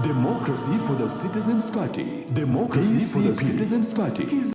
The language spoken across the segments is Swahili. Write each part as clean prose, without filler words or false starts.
Democracy for the Citizens Party. Democracy for the Citizens Party.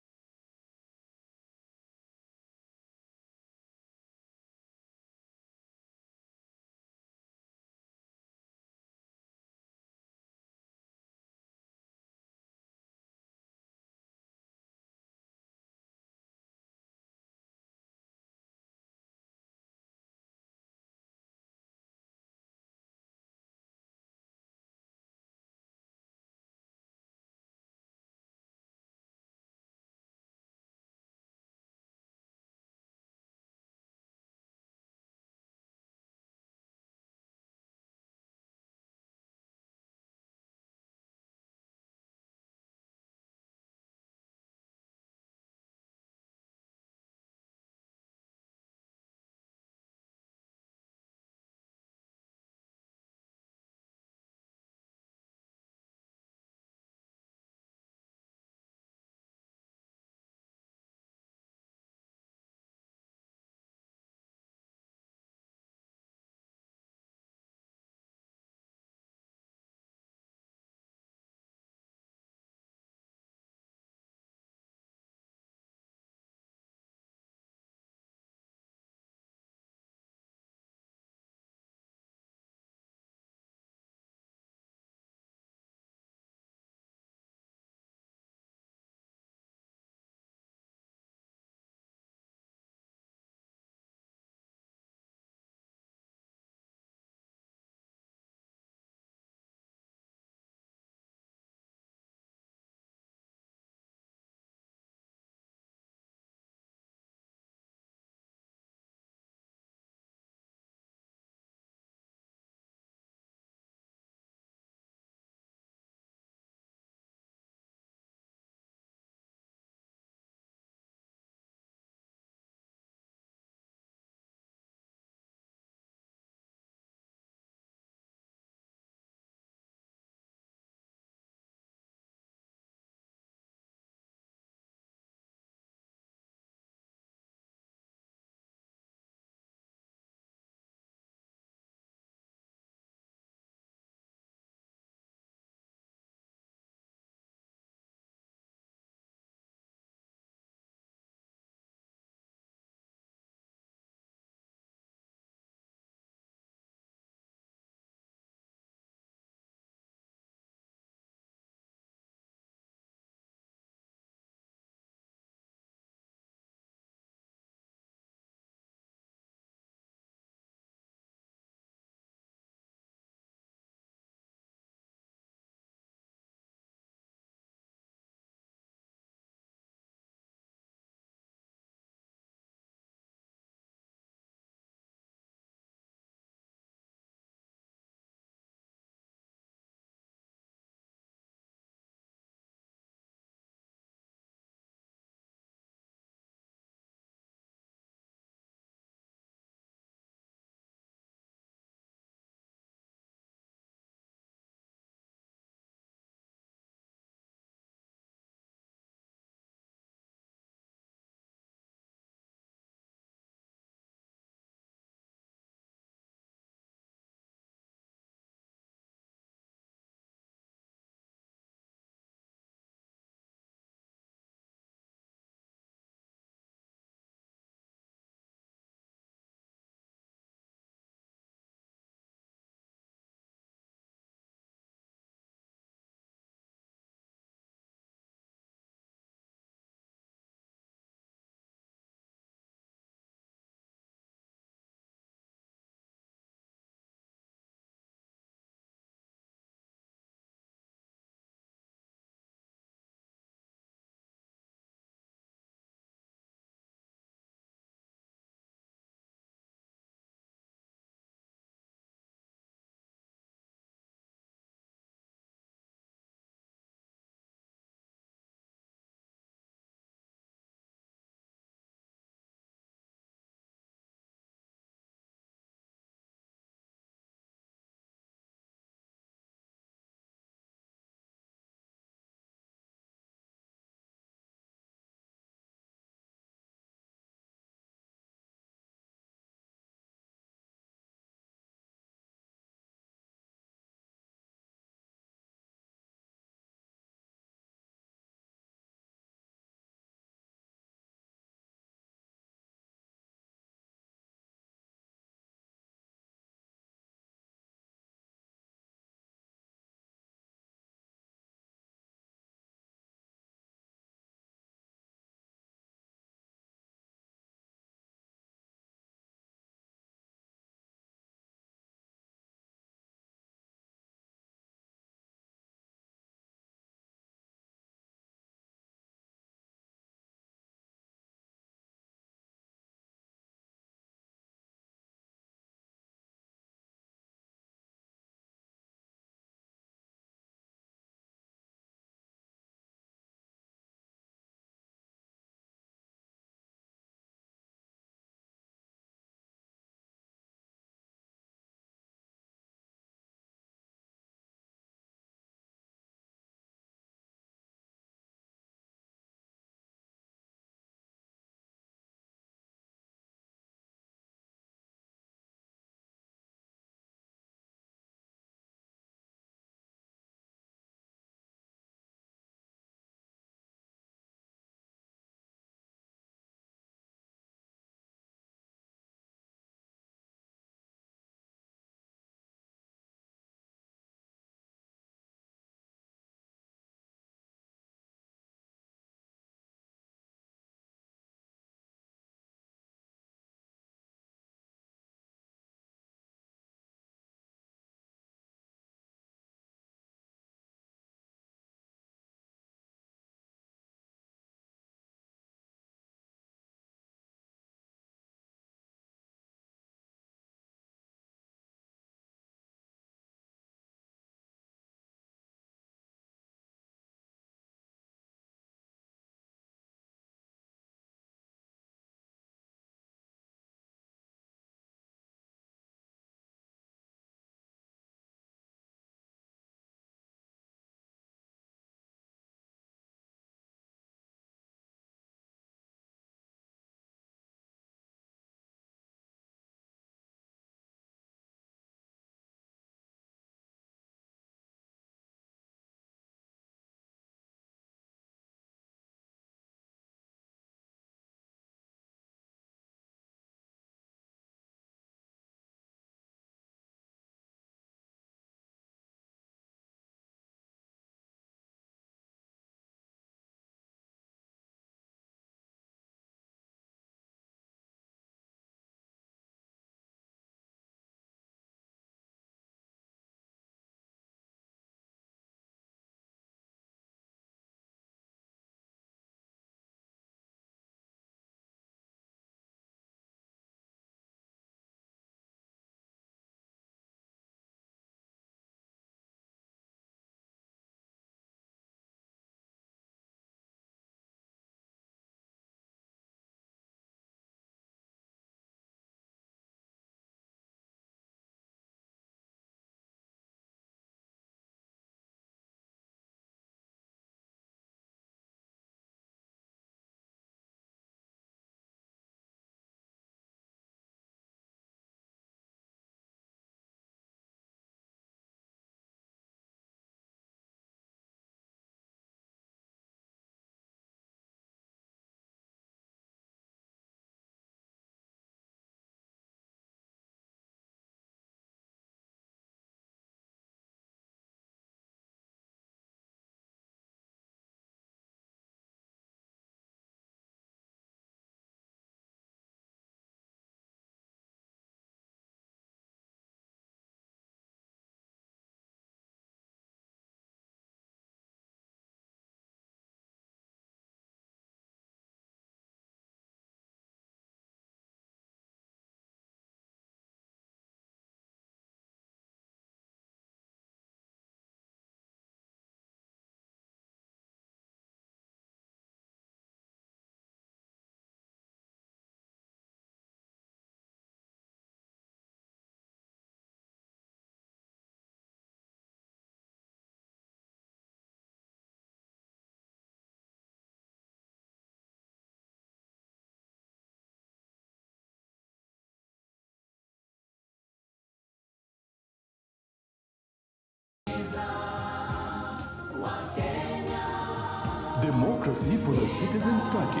Democracy for the Citizens Party.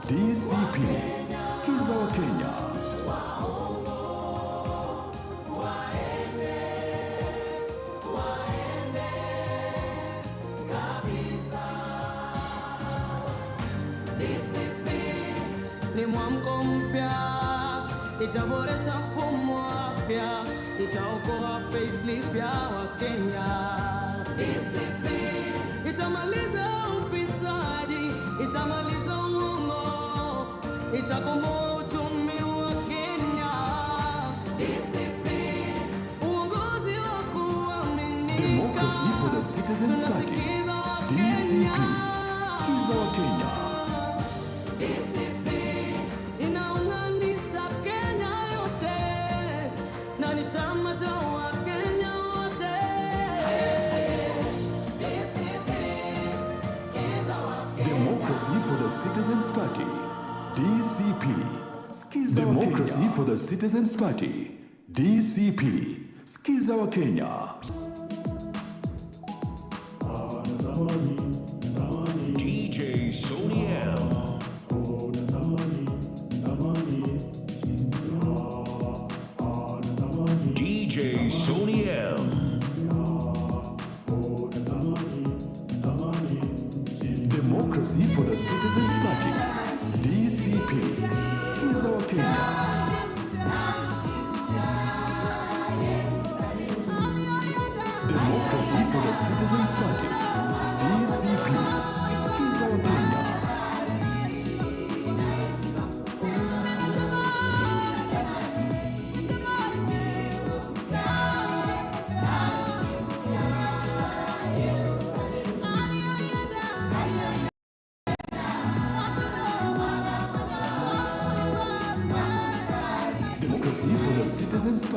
DCP. Skiza wa Kenya. Ni mwamko mpya, itaboresha mfumo wa afya, itaokoa payslip ya Wakenya. DCP itamaliza ufisadi, itamaliza uongo, itakomboa uchumi wa Kenya. DCP uongozi wa kuaminika. Democracy for the Citizens Party. DCP. Skiza wa Kenya. DCP inaunganisha Kenya yote na ni chama cha Wakenya wote. DCP skiza wa Kenya. Democracy for the Citizens Party. DCP. Skiza wa Kenya. Democracy for the Citizens Party. DCP. Skiza wa Kenya. DJ Sony M. DJ Sony M. Democracy for the Citizens Party. DCP. Skiza wa Kenya. Democracy for the Citizens Party. DCP. Skiza wa Kenya. Democracy for the Citizens Party.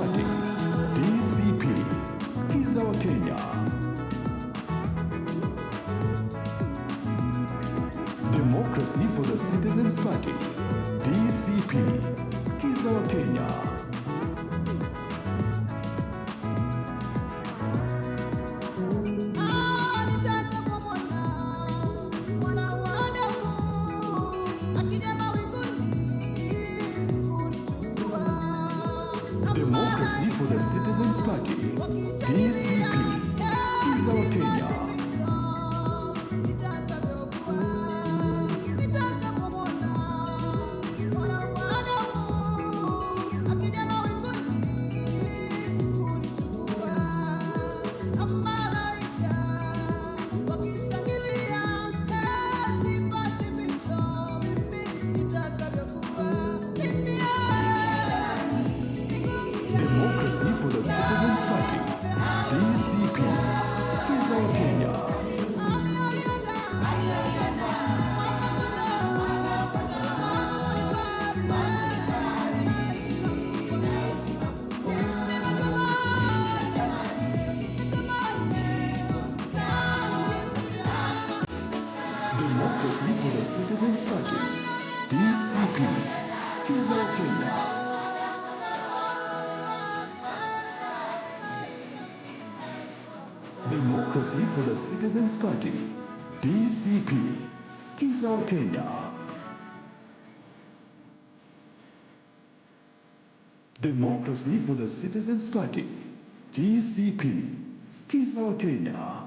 DCP. Skiza wa Kenya. Democracy for the Citizens Party. DCP. Skiza wa Kenya. Democracy for the Citizens Party. DCP. Skiza wa Kenya. Democracy for the Citizens Party. DCP. Skiza wa Kenya. Democracy for the Citizens Party. DCP. Skiza wa Kenya. Democracy for the Citizens Party. DCP. Skiza wa Kenya. Democracy for the Citizens Party. DCP. Skiza wa Kenya.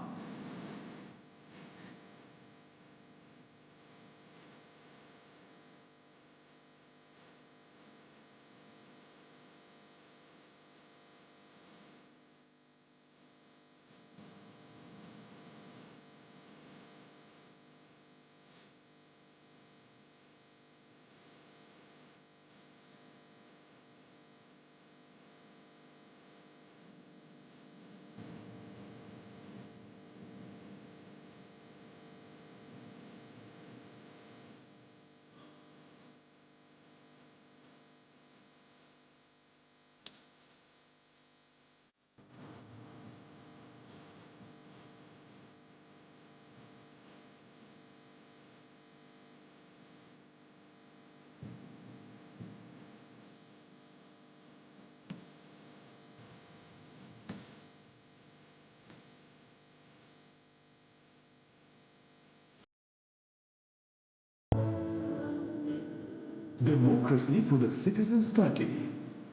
Democracy for the Citizens Party,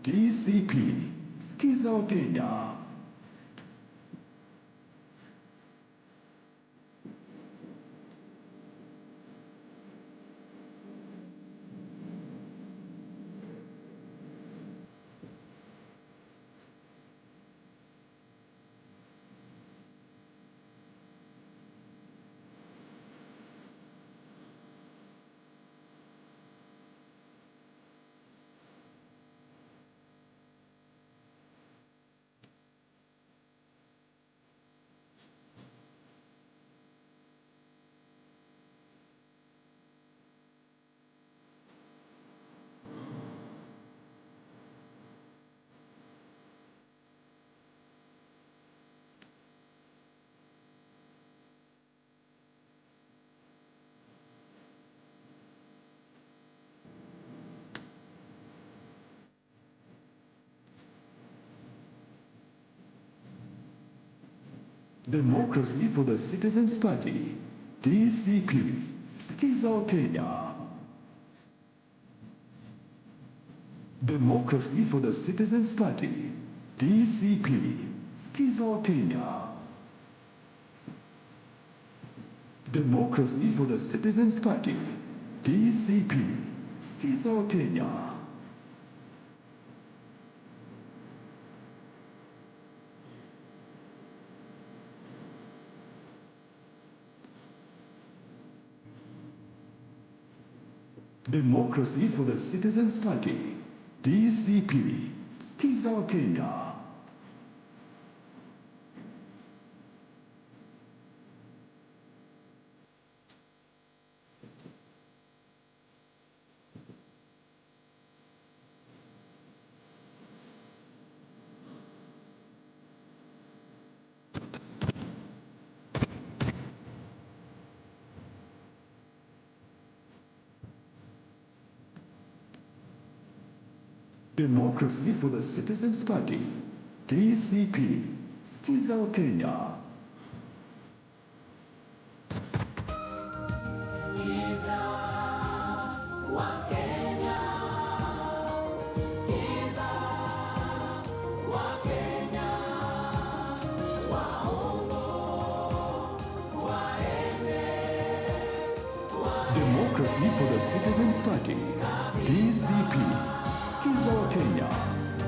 DCP. Sikiza wa Kenya. Democracy for the Citizens Party, DCP. Sikiza wa Kenya. Democracy for the Citizens Party, DCP. Sikiza wa Kenya. Democracy for the Citizens Party, DCP. Sikiza wa Kenya. Democracy for the Citizens Party, DCP. Sikiza wa Kenya. Democracy for the Citizens Party, DCP. Sikiza wa Kenya. Democracy for the Citizens Party, DCP. Sikiza wa Kenya.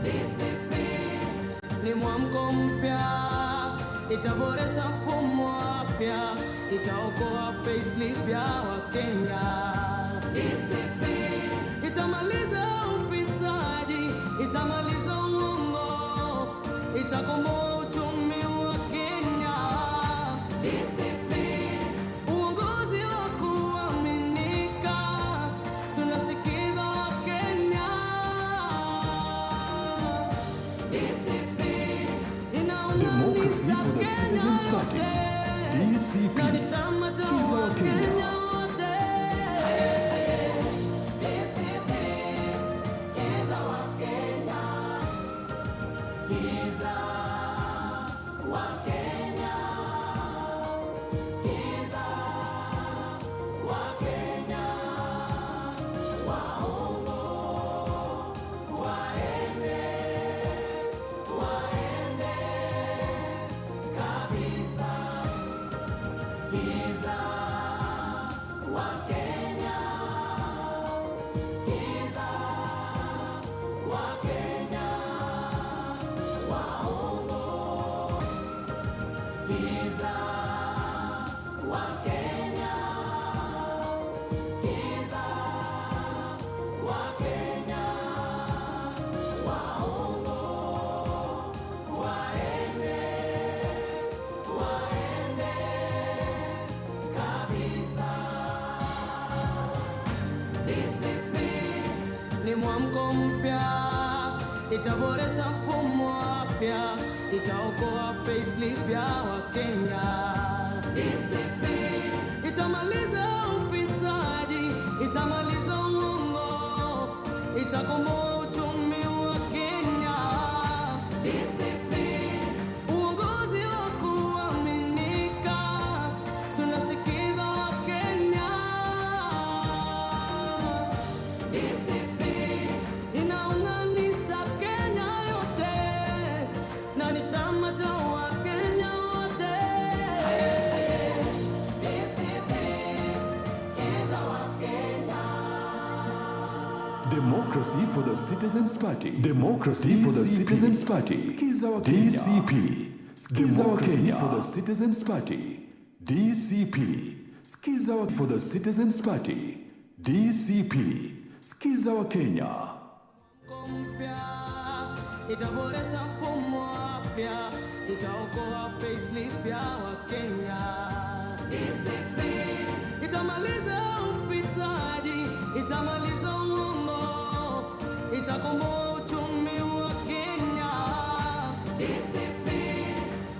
DCP ni mwamko mpya, itaboresha mfumo wa afya, itaokoa payslip ya Wakenya. DCP itamaliza ufisadi, itamaliza uongo, itakomboa uchumi wa Kenya. DCP uongozi wa kuaminika, tunasikiza Wakenya. Democracy for the Citizens Party, DCP. Sikiza wa Kenya. Ni mwamko mpya, itaboresha mfumo wa afya, itaokoa payslip ya Wakenya. DCP itamaliza ufisadi, itamaliza uongo, itakomboa uchumi wa Kenya. DCP uongozi wa kuaminika, tunasikiza Wakenya. inaunganisha Kenya yote na ni chama cha Wakenya wote. DCP, sikiza Wakenya. Democracy for the Citizens Party. Democracy for the Citizens Party. Skiza wa Kenya. DCP. Skiza wa Kenya for the Citizens Party. DCP. Skiza wa for the Citizens Party. DCP. Skiza wa Kenya. Mpya itaboresha mfumo wa afya, itaokoa payslip ya Wakenya. DCP itamaliza ufisadi, itamaliza uongo, itakomboa uchumi wa Kenya. DCP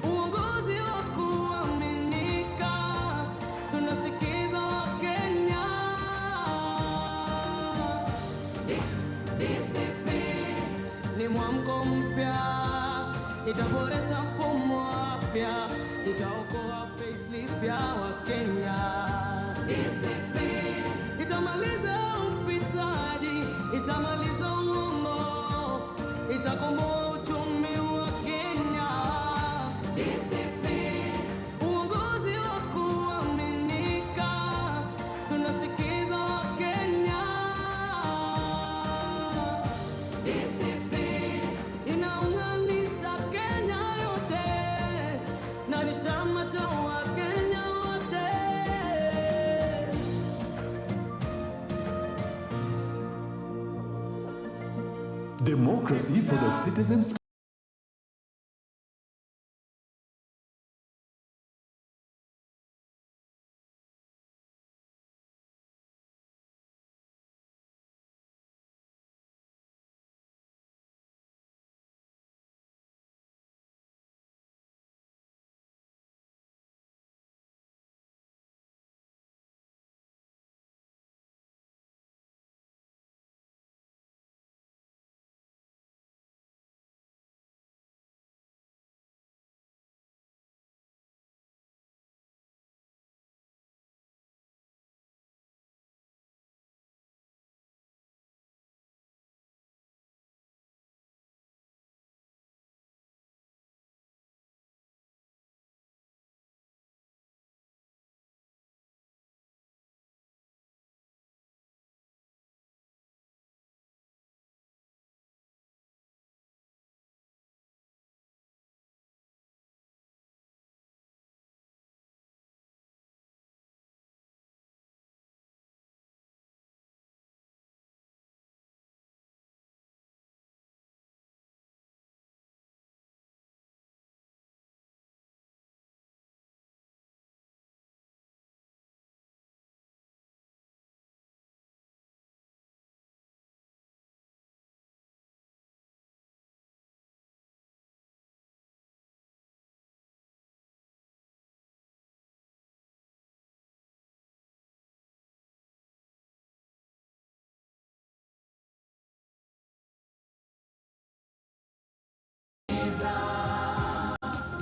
uongozi wa kuaminika, tunasikiza Wakenya. DCP ni mwamko mpya, itaboresha mfumo wa afya, itaokoa payslip ya Wakenya. DCP itamaliza ufisadi, itamaliza uongo, itakomboa uchumi wa Kenya. DCP uongozi wa kuaminika, tunasikiza Wakenya. DCP inaunganisha Kenya yote na ni chama cha Wakenya wote. Democracy for the Citizens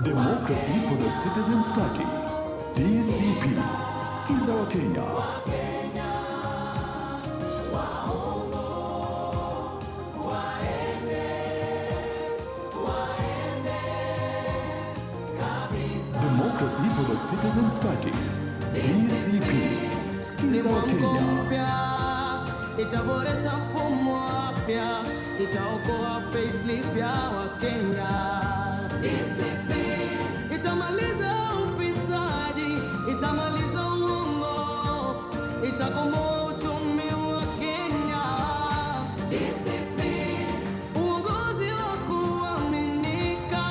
Democracy for the Citizens Party. DCP. Skiza wa Kenya. Democracy for the Citizens Party. DCP. Skiza wa Kenya. Itaboresha mfumo wa afya, itaokoa payslip ya Wakenya. DCP itamaliza ufisadi, itamaliza uongo, itakomboa uchumi wa Kenya. DCP uongozi wa kuaminika,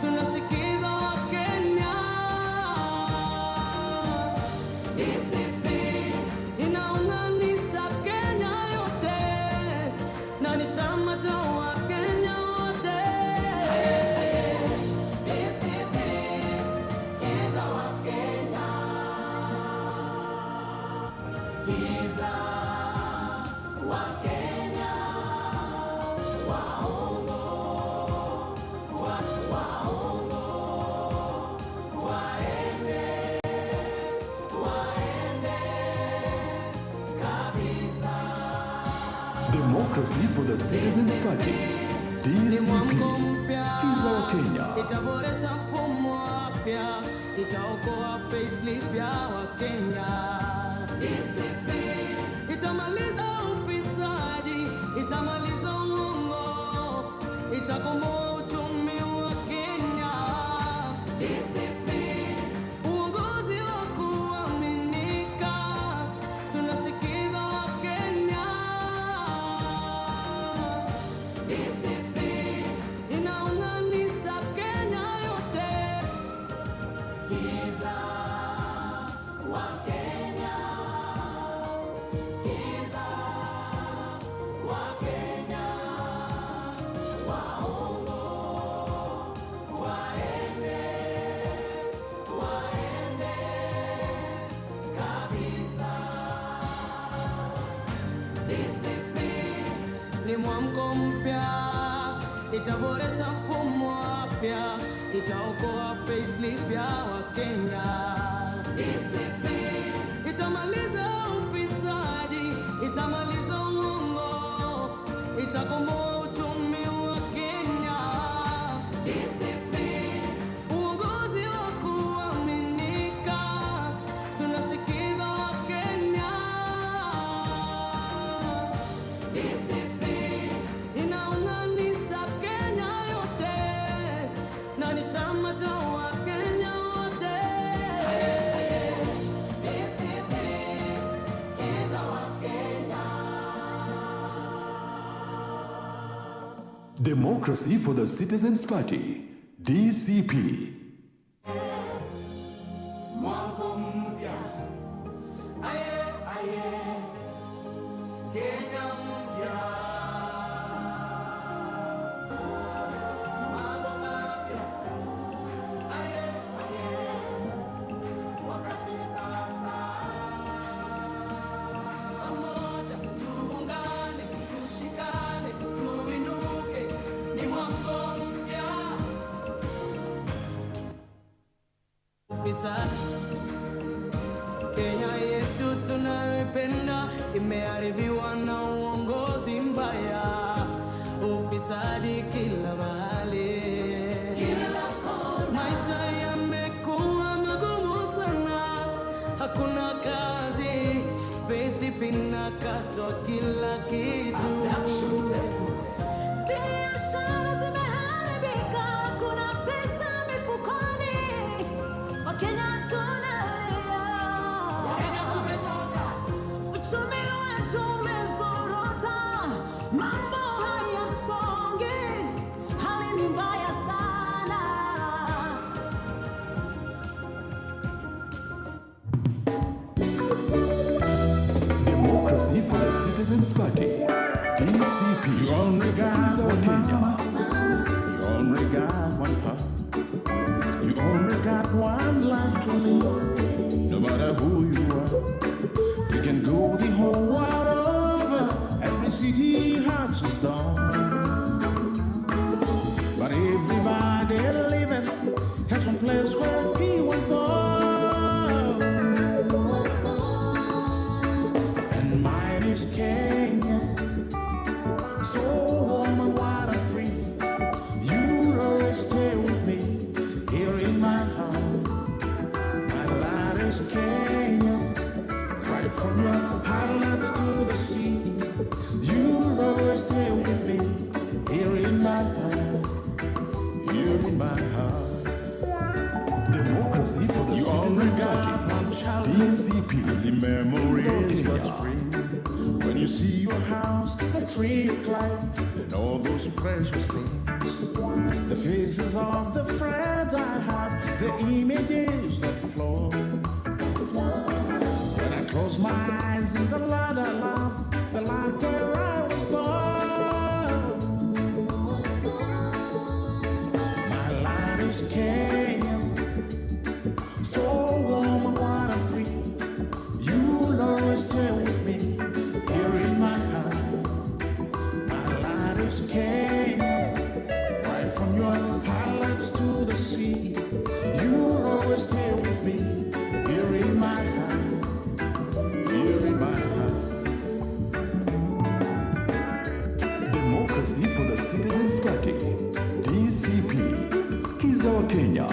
tunasikiza Wakenya. DCP inaunganisha Kenya yote na ni chama cha Wakenya wote. DCP, sikiza Wakenya. Democracy for the Citizens Party. DCP. Skiza wa Kenya. Itaboresha mfumo wa afya, itaokoa payslip ya Wakenya. DCP itamaliza ufisadi, itamaliza uongo, itakomboa uchumi wa Kenya. DCP uongozi wa kuaminika, tunasikiza Wakenya. DCP inaunganisha Kenya yote. Skiza Wakenya, skiza Wakenya, waongo waende kabisa. DCP ni mwamko mpya, itaboresha mfumo wa afya, itaokoa payslip ya Wakenya. DCP itamaliza ufisadi, itamaliza uongo, itakomboa uchumi wa Kenya. DCP uongozi wa kuaminika, tunasikiza Wakenya. DCP inaunganisha Kenya yote, na ni chama cha Wakenya wote. DCP, skiza Wakenya. Democracy for the Citizens Party. DCP. Mwamko mpya, aye aye, Kenya mpya. Mambo mapya, aye aye, wakati ni sasa. Pamoja tuungane, tushikane, tuinuke, ni mwamko mpya. Ufisadi Kenya yetu tunayoipenda imeharibiwa na uongozi mbaya. Ufisadi kila mahali, kila kona. Maisha yamekuwa magumu sana, hakuna kazi, payslip inakatwa kila kitu. Biashara zimeharibika, hakuna pesa mifukoni. Wakenya tunalia, Wakenya tumechoka, uchumi wetu umezorota, mambo hayasongi, hali ni mbaya sana. Democracy for the Citizens Party. DCP. You only Skiza wa got one Kenya. mama. You only got one pop. You only got one life to live. No matter who you are, you can go the whole world over. Every city has its dawn. But everybody living has one place where he was born. And mine is Kenya. So warm and wide and free. You'll always stay with me here in my heart. My land is Kenya, right from your highlands to the sea. You'll always stay with me here in my heart. Here in my heart. Democracy for the You only Citizens got Party. one child. DCP. The memories Skiza wa that Kenya. spring when you see your house, the tree you climb, and all those precious things. The faces of the friends I have, the images that flow. When I close my eyes in the land I love, the land where I was born. My land is Kenya, so warm and wide and free. You'll always stay with me here in my heart. My land is Kenya, right from your highlands to the sea. You'll always stay with me here in my heart. Here in my heart. Democracy for the Citizens Party, DCP. Skiza wa Kenya.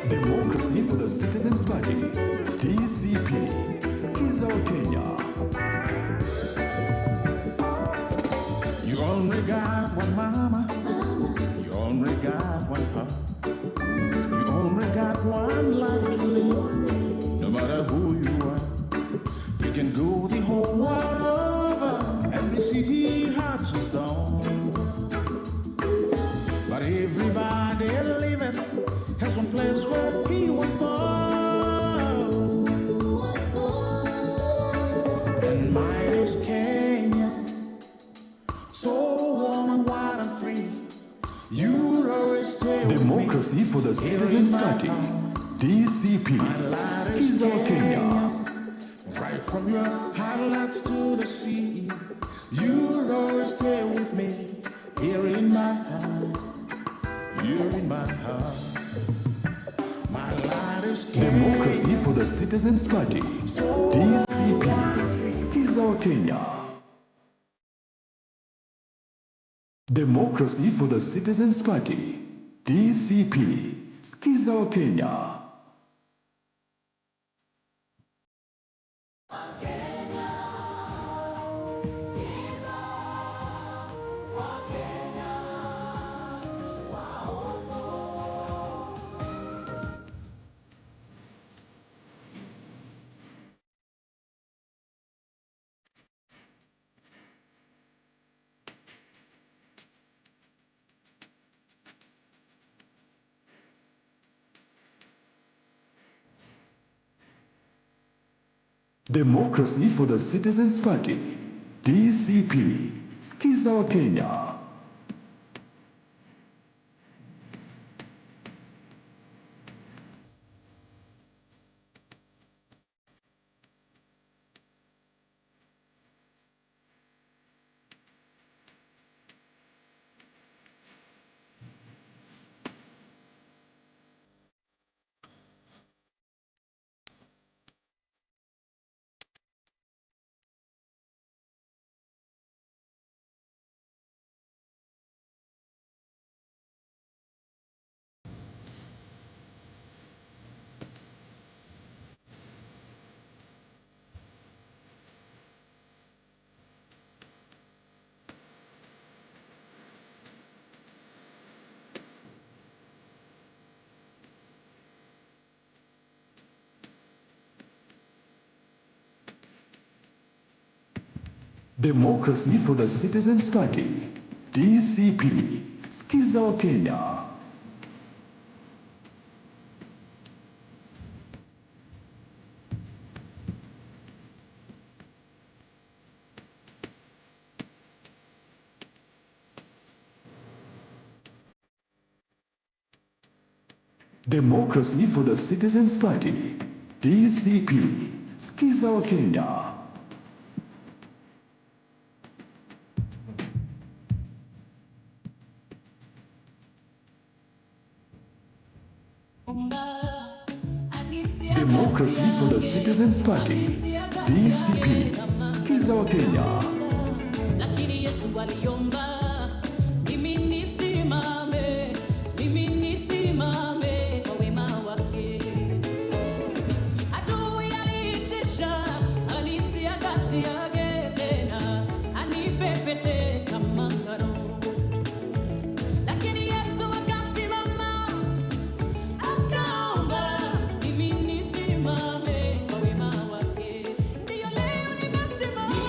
Democracy for the Citizens Party, DCP. Skiza wa Kenya. You only got one mama, you only got one papa. You only got one life to live, no matter who you are. You can go the whole world over, every city has a stone. But everybody liveth has one place where he was born. And mine is Kenya, so warm and wide and free. You'll always stay with Democracy me. for the Citizens Party, DCP. Skiza wa Kenya. Right from your highlights to the sea, you'll always stay with me. Here in my heart, here in my heart. My light is Democracy for the Citizens Party, DCP. Skiza wa Kenya. Democracy for the Citizens Party, DCP. Skiza wa Kenya. Democracy for the Citizens Party, DCP. Skiza wa Kenya. Democracy for the Citizens Party, DCP. Skiza wa Kenya. Democracy for the Citizens Party, DCP. Skiza wa Kenya. Democracy for the Citizens Party, DCP. Skiza wa Kenya. Lakini Yesu aliomba mimi nisimame kwa wema wake. Adui alitisha, anisiagaziage tena, anipepete kama ngano. Lakini Yesu akasimama, akaomba mimi nisimame kwa wema wake. Ndiyo leo nimesimama.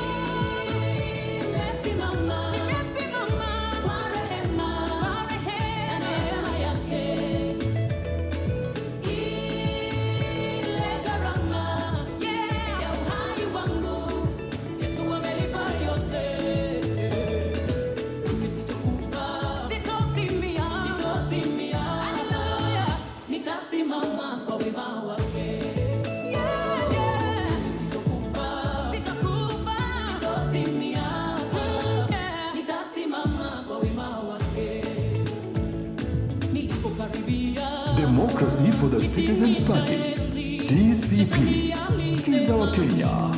Democracy for the Citizens Party, DCP. Sikiza wa Kenya.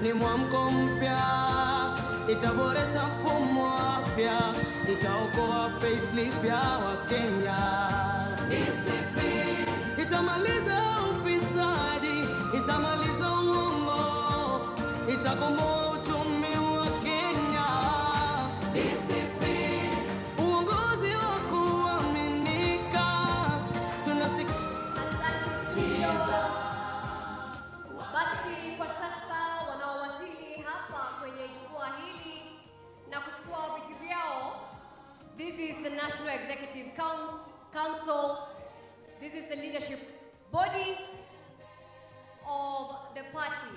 Ni mwamko mpya, itaboresha mfumo wa afya, itaokoa payslip ya Wakenya. DCP itamaliza ufisadi, itamaliza uongo, itakomboa uchumi wa Kenya. DCP uongozi wa kuaminika, Basi kwa sasa wanaowasili hapa kwenye jukwaa hili na kuchukua viti vyao. This is the National Executive Council. This is the leadership body of the party.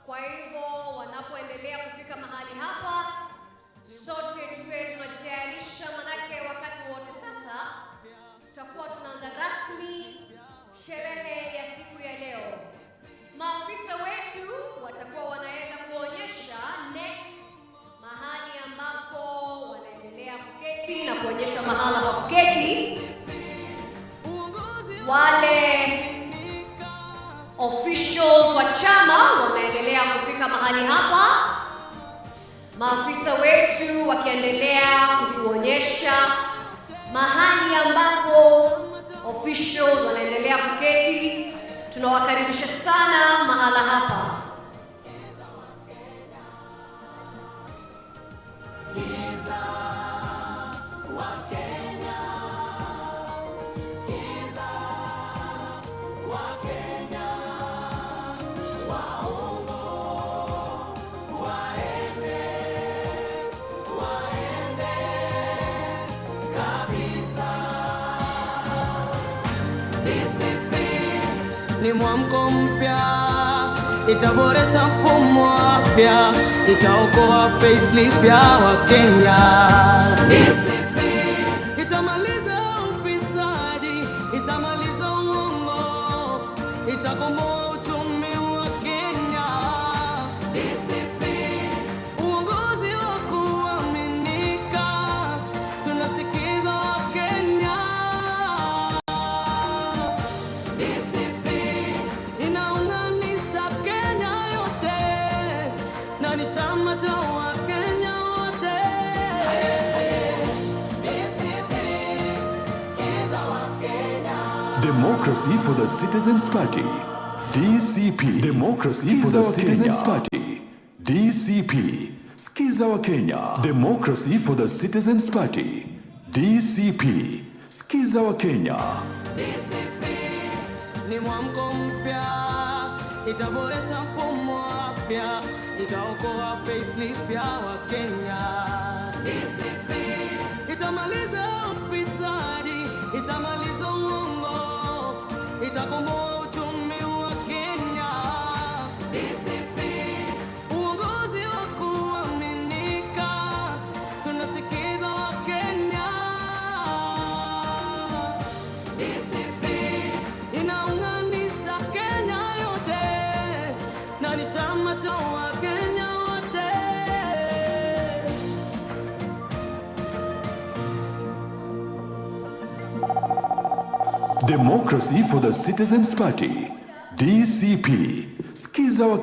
Kwa hivyo wanapoendelea kufika mahali hapa, sote tuwe tunajitayarisha, manake wakati wote sasa tutakuwa tunaanza rasmi sherehe ya siku ya leo. Maafisa wetu watakuwa wanaweza kuonyesha mahali ambapo wanaendelea kuketi na kuonyesha mahala pa kuketi. Wale officials wa chama wanaendelea kufika mahali hapa. Maafisa wetu wakiendelea kutuonyesha mahali ambapo officials wanaendelea kuketi. Tunawakaribisha sana mahala hapa. Ni mwamko mpya, itaboresha mfumo wa afya, itaokoa payslip ya Wakenya. DCP itamaliza ufisadi, itamaliza uongo, itakomboa uchumi wa Kenya. DCP uongozi wa kuaminika, tunasikiza Wakenya. Inaunganisha Kenya yote, na ni chama cha Wakenya wote. DCP, sikiza Wakenya. Democracy for the Citizens Party, DCP. Democracy for the Citizens Party, DCP. Sikiza wa Kenya. Democracy for the Citizens Party, DCP. Sikiza wa Kenya. DCP ni mwamko mpya, itaboresha mfumo wa afya, itaokoa payslip ya Wakenya. DCP itamaliza ufisadi, itamaliza uongo, itakomboa uchumi wa Kenya. DCP uongozi wa kuaminika, tunasikiza Wakenya. DCP inaunganisha Kenya yote, na ni chama cha Wakenya wote. Democracy for the Citizens Party, DCP. Skiza wa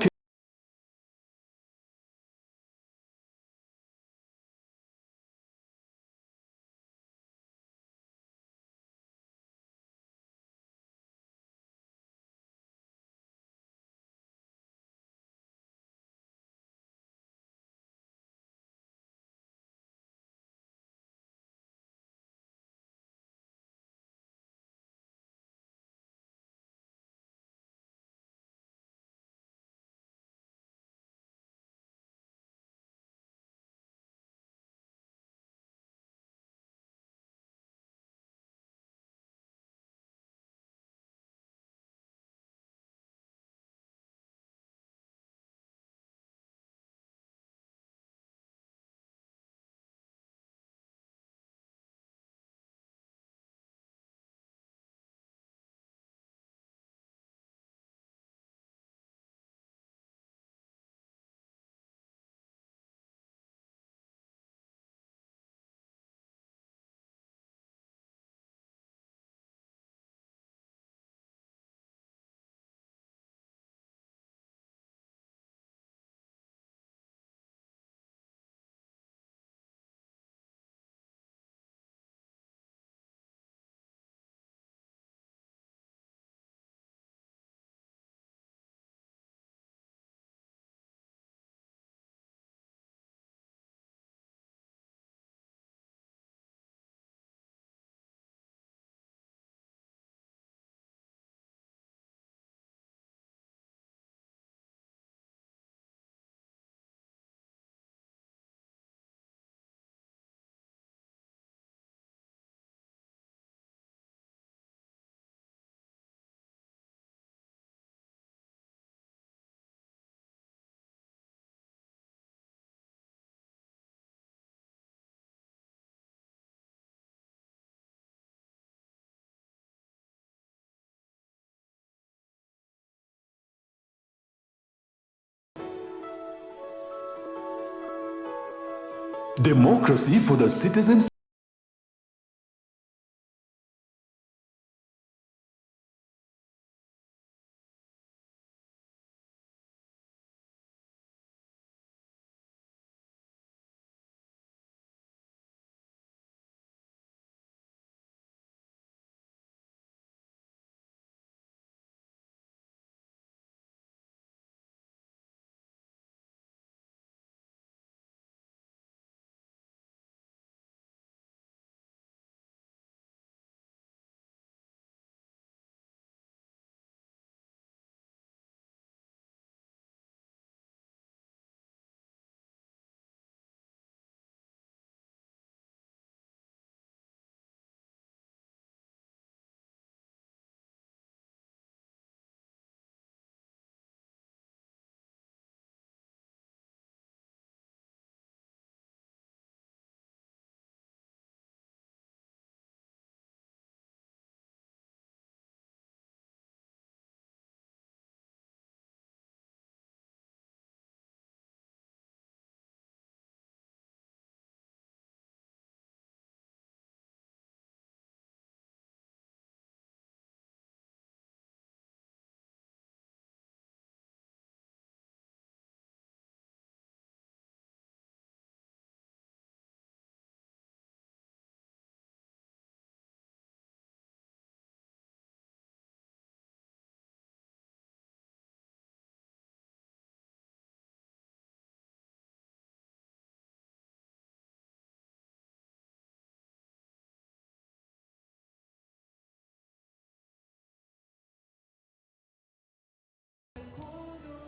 Democracy for the Citizens.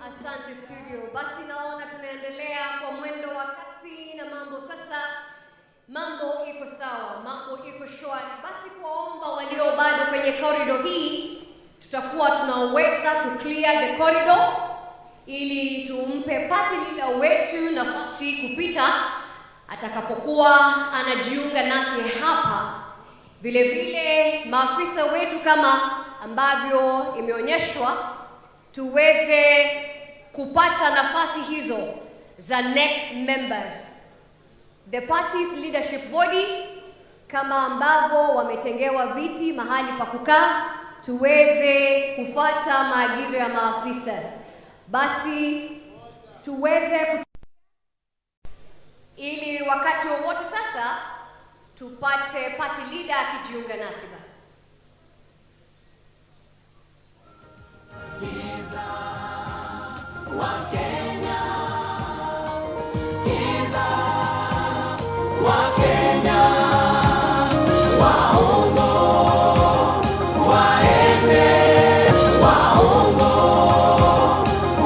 Asante studio. Basi naona tunaendelea kwa mwendo wa kasi na mambo sasa. Mambo iko sawa, mambo iko shwari. Basi kuwaomba walio bado kwenye corridor hii, tutakuwa tunaweza kuclear the corridor ili tumpe party leader wetu nafasi kupita atakapokuwa anajiunga nasi hapa. Vile vile maafisa wetu kama ambavyo imeonyeshwa tuweze kupata nafasi hizo za NEC members. The party's leadership body kama ambavyo wametengewa viti mahali pa kukaa, tuweze kufuata maagizo ya maafisa. Basi tuweze ili wakati wowote sasa tupate party leader akijiunga nasi basi. Skiza wa Kenya, skiza wa Kenya, waongo waende, waongo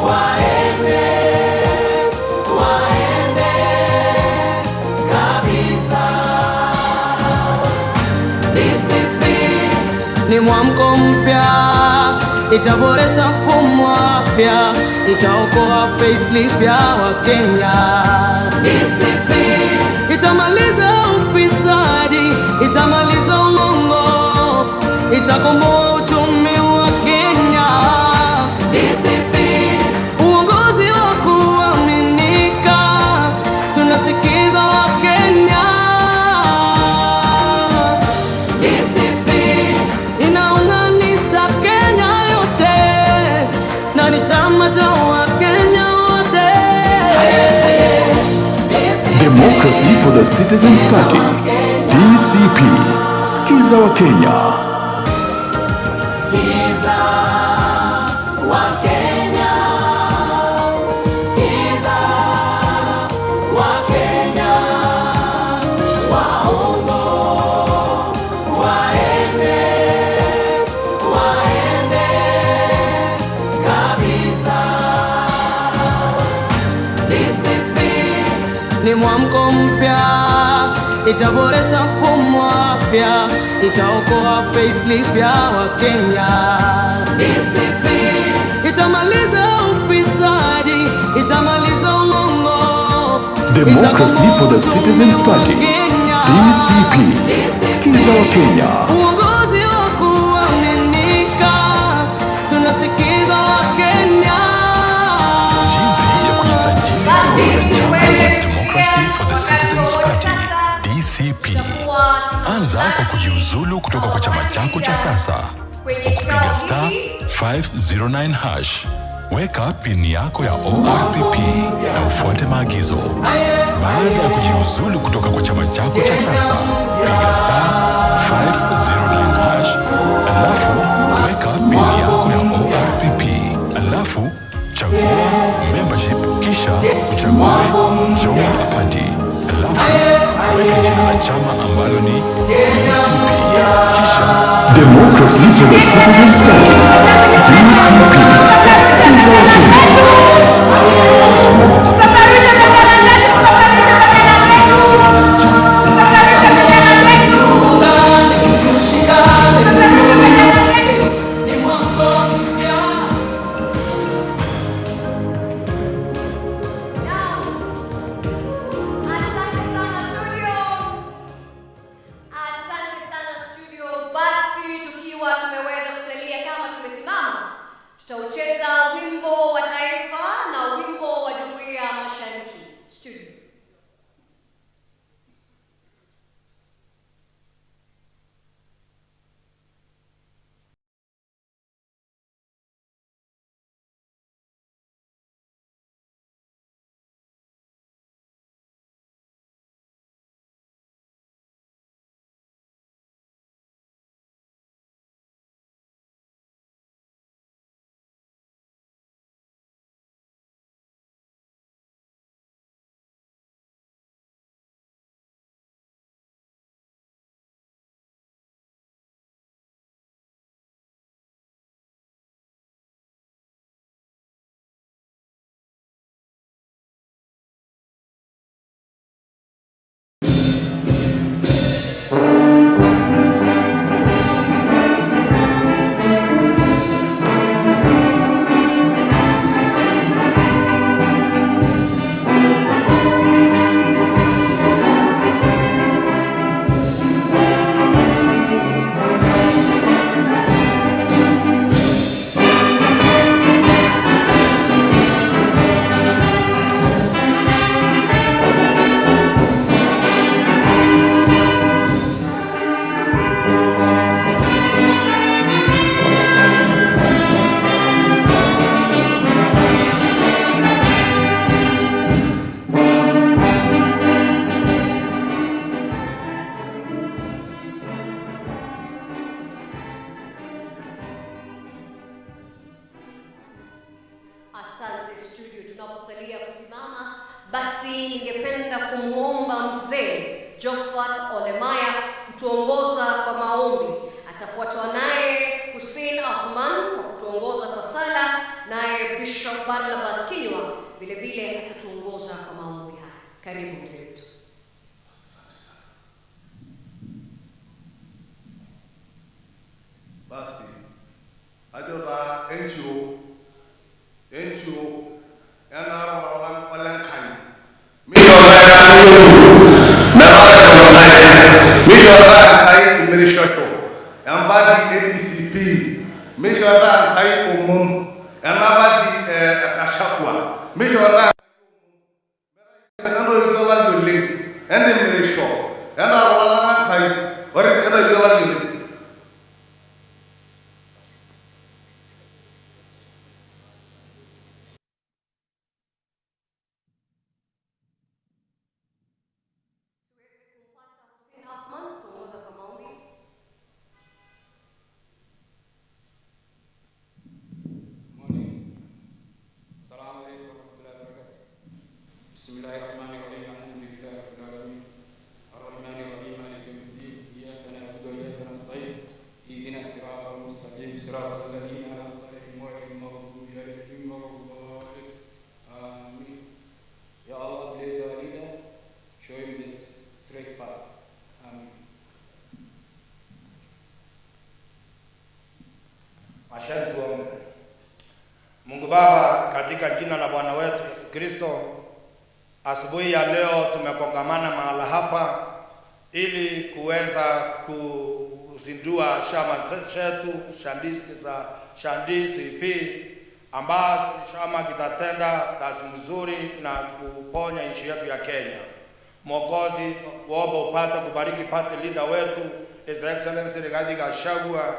waende, waende kabisa. DCP ni mwamko mpya, itaboresha mfumo wa afya, itaokoa payslip ya Wakenya. DCP itamaliza ufisadi, itamaliza uongo, itakomboa uchumi wa Kenya. DCP uongozi wa kuaminika, tunasikiza Wakenya. DCP inaunganisha Kenya yote, na ni chama cha Wakenya wote. Democracy for the Citizens Party, DCP. Skiza wa Kenya. Skiza wa Kenya, skiza wa Kenya, waongo waende, waende kabisa. DCP ni mwamko mpya, itaboresha mfumo wa afya, itaokoa payslip ya Wakenya. DCP itamaliza ufisadi, itamaliza uongo, Democracy for the Citizens Party, DCP. Skiza wa Kenya. uongozi wa kuaminika, tunasikiza Wakenya. Jinsi ya kujisajili kwa Democracy for the Citizens Party, DCP. Anza kwa kujiuzulu kutoka kwa chama chako cha sasa kwa kupiga star 509 hash. Weka pin yako ya ORPP na ufuate maagizo. Baada ya kujiuzulu kutoka kwa chama chako cha sasa, piga star 509 hash, alafu weka pin yako ya ORPP, alafu chagua membership, kisha uchague join party, alafu weka jina la chama ambalo ni DCP, kisha Democracy for the Citizens Party, DCP. Skiza wa Kenya. Asante sana studio. Basi tukiwa tumeweza kusalia kama tumesimama, tutaucheza wimbo wa taifa na wimbo Josephat Olemaya kutuongoza kwa maombi. Atafuatwa naye Hussein Ahman kwa kutuongoza kwa sala, naye Bishop Barnabas Kinywa vile vile atatuongoza kwa maombi haya. Karibu mzee wetu. Basi ajora NGO yana wala kai Mijora kai imerishoto ambadi ADCP Mijora kai umum ambadi Gachagua Mijora ano yola yule ende merisho yana wala kai ore ano yola yule. Mungu Baba, katika jina la Bwana wetu Yesu Kristo, asubuhi ya leo tumekongamana mahala hapa ili kuweza kuzindua chama chetu DCP, ambacho chama kitatenda kazi nzuri na kuponya nchi yetu ya Kenya. Mwokozi, kuomba upate kubariki party leader wetu His Excellency Rigathi Gachagua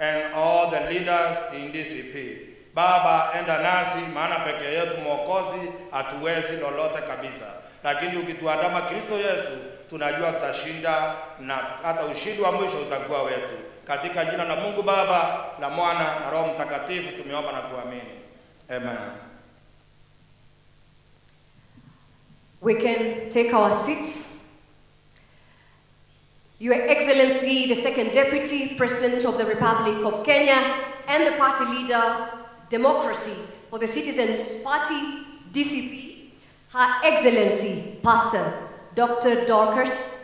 and all the leaders in DCP. Baba, enda nasi, maana peke yetu Mwokozi hatuwezi lolote kabisa, lakini ukituandama Kristo Yesu tunajua tutashinda, na hata ushindi wa mwisho utakuwa wetu. Katika jina la Mungu Baba, la Mwana na Roho Mtakatifu tumeomba na kuamini. Amen. We can take our seats. Your Excellency, the Second Deputy President of the Republic of Kenya and the party leader, Democracy for the Citizens Party, DCP, Her Excellency, Pastor Dr. Dorcas,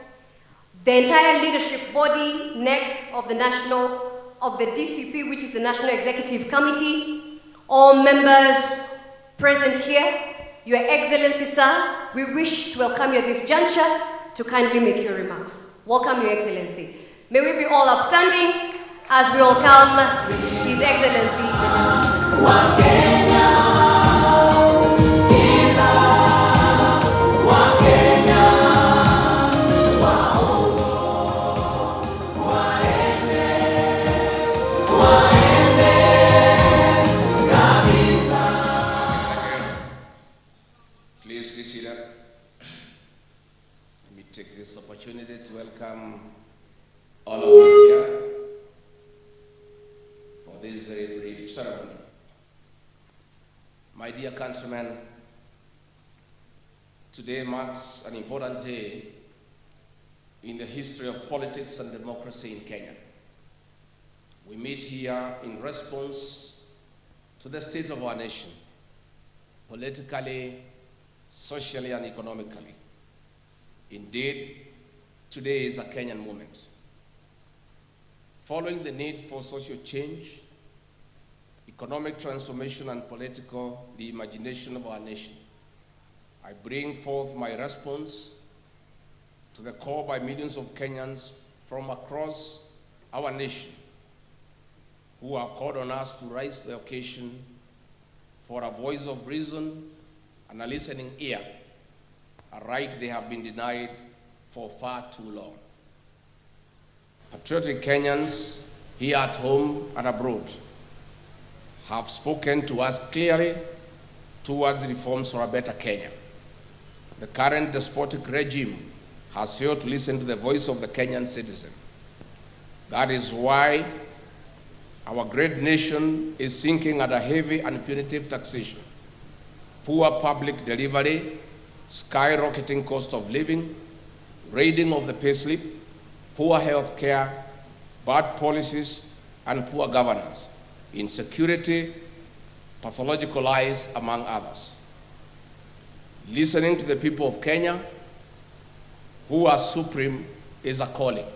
the entire leadership body, NEC of the DCP, which is the National Executive Committee, all members present here, Your Excellency, sir, we wish to welcome you at this juncture to kindly make your remarks. Welcome, Your Excellency. May we be all upstanding as we welcome His Excellency. Please be seated. Let me take this opportunity to welcome all of you here for this very brief ceremony. My dear countrymen, today marks an important day in the history of politics and democracy in Kenya. We meet here in response to the state of our nation, politically, socially, and economically. Indeed, today is a Kenyan moment. Following the need for social change, economic transformation, and political reimagination of our nation, I bring forth my response to the call by millions of Kenyans from across our nation who have called on us to raise the occasion for a voice of reason and a listening ear, a right they have been denied for far too long. Patriotic Kenyans here at home and abroad have spoken to us clearly towards reforms for a better Kenya. The current despotic regime has failed to listen to the voice of the Kenyan citizen. That is why our great nation is sinking under heavy and punitive taxation, poor public delivery, skyrocketing cost of living, raiding of the payslip, poor health care, bad policies, and poor governance, insecurity, pathological lies, among others. Listening to the people of Kenya, who are supreme, is a calling.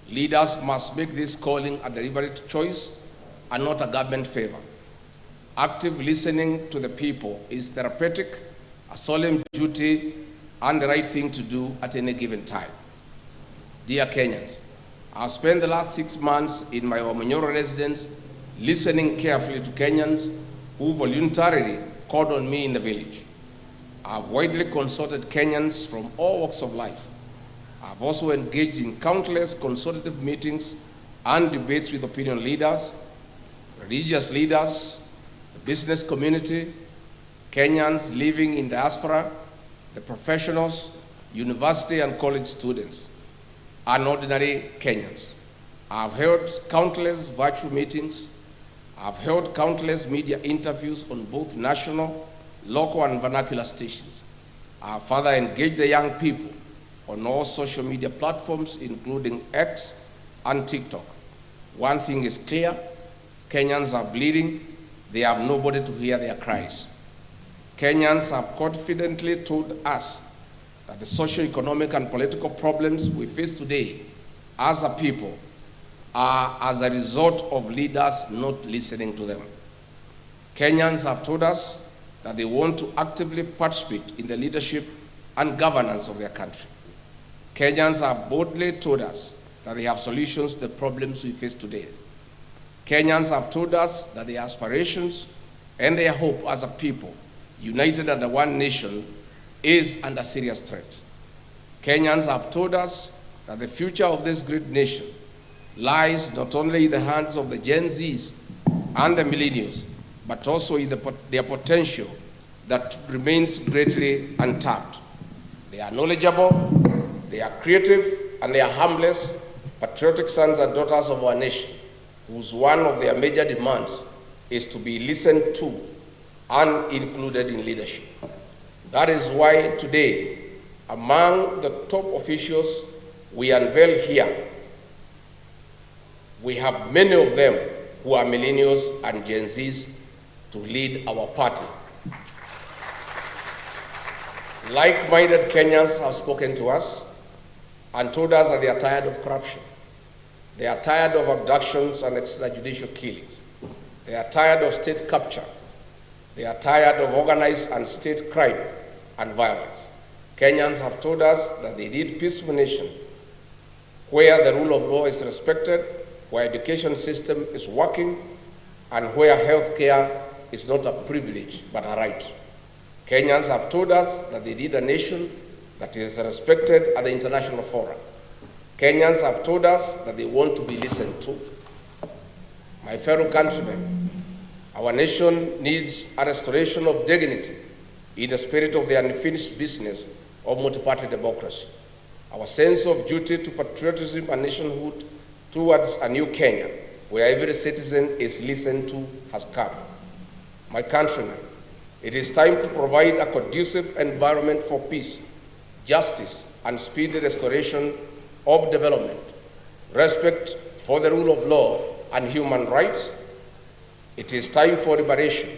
Leaders must make this calling a deliberate choice and not a government favor. Active listening to the people is therapeutic, a solemn duty, and the right thing to do at any given time. Dear Kenyans, I've spent the last 6 months in my Omanyoro residence listening carefully to Kenyans who voluntarily called on me in the village. I've widely consulted Kenyans from all walks of life. I've also engaged in countless consultative meetings and debates with opinion leaders, religious leaders, the business community, Kenyans living in diaspora, the professionals, university and college students, and ordinary Kenyans. I've held countless virtual meetings. I've held countless media interviews on both national, local, and vernacular stations. I've further engaged the young people on all social media platforms, including X and TikTok. One thing is clear, Kenyans are bleeding. They have nobody to hear their cries. Kenyans have confidently told us that the socio-economic and political problems we face today as a people are as a result of leaders not listening to them. Kenyans have told us that they want to actively participate in the leadership and governance of their country. Kenyans have boldly told us that they have solutions to the problems we face today. Kenyans have told us that their aspirations and their hope as a people, united under one nation, is under serious threat. Kenyans have told us that the future of this great nation lies not only in the hands of the Gen Zs and the millennials, but also in their potential that remains greatly untapped. They are knowledgeable, they are creative, and they are harmless, patriotic sons and daughters of our nation, whose one of their major demands is to be listened to and included in leadership. That is why today, among the top officials we unveil here, we have many of them who are millennials and Gen Zs to lead our party. Like-minded Kenyans have spoken to us and told us that they are tired of corruption. They are tired of abductions and extrajudicial killings. They are tired of state capture. They are tired of organized and state crime and violence. Kenyans have told us that they need a peaceful nation where the rule of law is respected, where education system is working, and where health care is not a privilege but a right. Kenyans have told us that they need a nation that is respected at the international fora. Kenyans have told us that they want to be listened to. My fellow countrymen, our nation needs a restoration of dignity in the spirit of the unfinished business of multi-party democracy. Our sense of duty to patriotism and nationhood towards a new Kenya, where every citizen is listened to, has come. My countrymen, it is time to provide a conducive environment for peace, justice, and speedy restoration of development, respect for the rule of law and human rights. It is time for liberation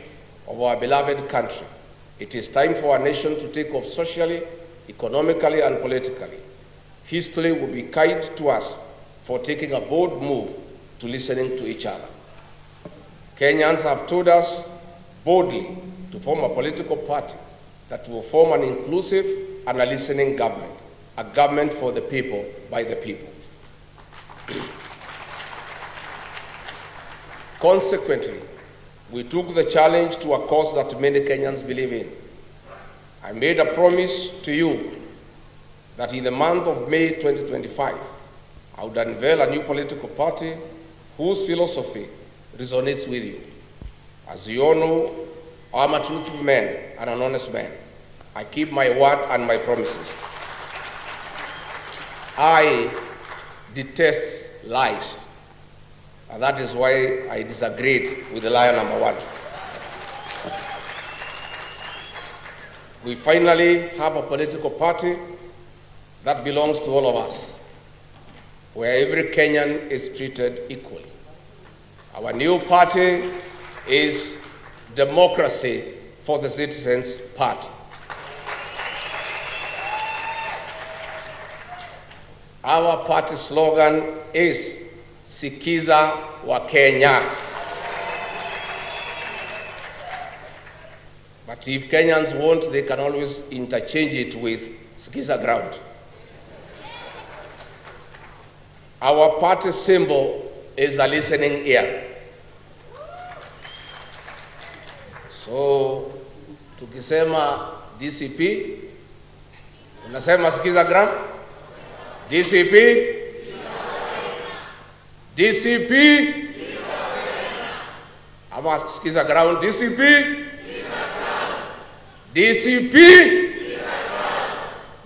of our beloved country. It is time for our nation to take off socially, economically, and politically. History will be kind to us for taking a bold move to listening to each other. Kenyans have told us boldly to form a political party that will form an inclusive and a listening government, a government for the people, by the people. Consequently, we took the challenge to a cause that many Kenyans believe in. I made a promise to you that in the month of May 2025, I would unveil a new political party whose philosophy resonates with you. As you all know, I'm a truthful man and an honest man. I keep my word and my promises. I detest lies, and that is why I disagreed with the liar number one. We finally have a political party that belongs to all of us, where every Kenyan is treated equally. Our new party is Democracy for the Citizens Party. Our party slogan is Sikiza wa Kenya. But if Kenyans want, they can always interchange it with Sikiza ground. Our party symbol is a listening ear. So, tukisema DCP, unasema Sikiza ground? DCP? DCP? Ama Sikiza ground, DCP? DCP?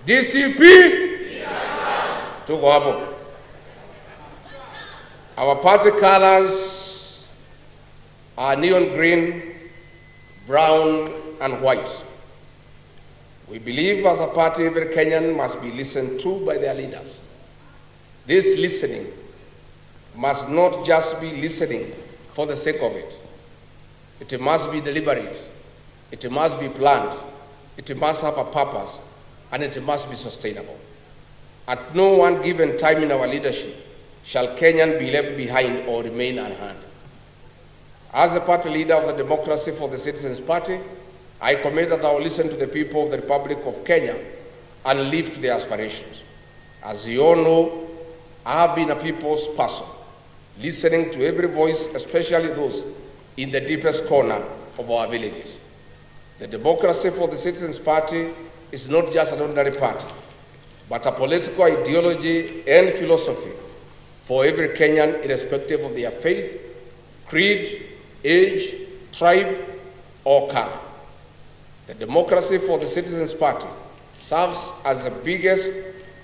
DCP? Tuko hapo. Our party colors are neon green, brown, and white. We believe as a party every Kenyan must be listened to by their leaders. This listening must not just be listening for the sake of it. It must be deliberate. It must be planned. It must have a purpose, and it must be sustainable. At no one given time in our leadership shall Kenyan be left behind or remain unheard. As the party leader of the Democracy for the Citizens Party, I commit that I will listen to the people of the Republic of Kenya and live to their aspirations. As you all know, I have been a people's person, listening to every voice, especially those in the deepest corner of our villages. The Democracy for the Citizens Party is not just an ordinary party, but a political ideology and philosophy for every Kenyan, irrespective of their faith, creed, age, tribe, or color. The Democracy for the Citizens Party serves as the biggest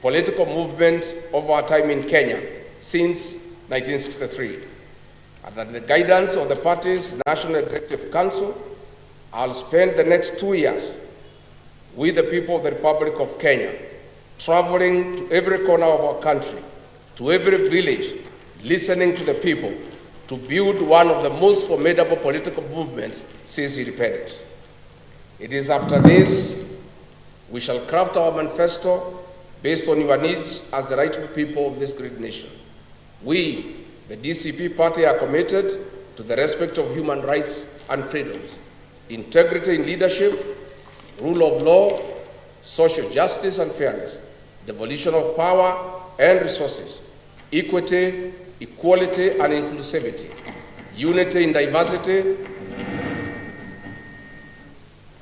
political movement of our time in Kenya since 1963. Under the guidance of the party's National Executive Council, I'll spend the next 2 years with the people of the Republic of Kenya, traveling to every corner of our country, to every village, listening to the people, to build one of the most formidable political movements since independence. It is after this we shall craft our manifesto based on your needs as the rightful people of this great nation. We, the DCP party, are committed to the respect of human rights and freedoms, integrity in leadership, rule of law, social justice and fairness, devolution of power and resources, equity, equality and inclusivity, unity in diversity,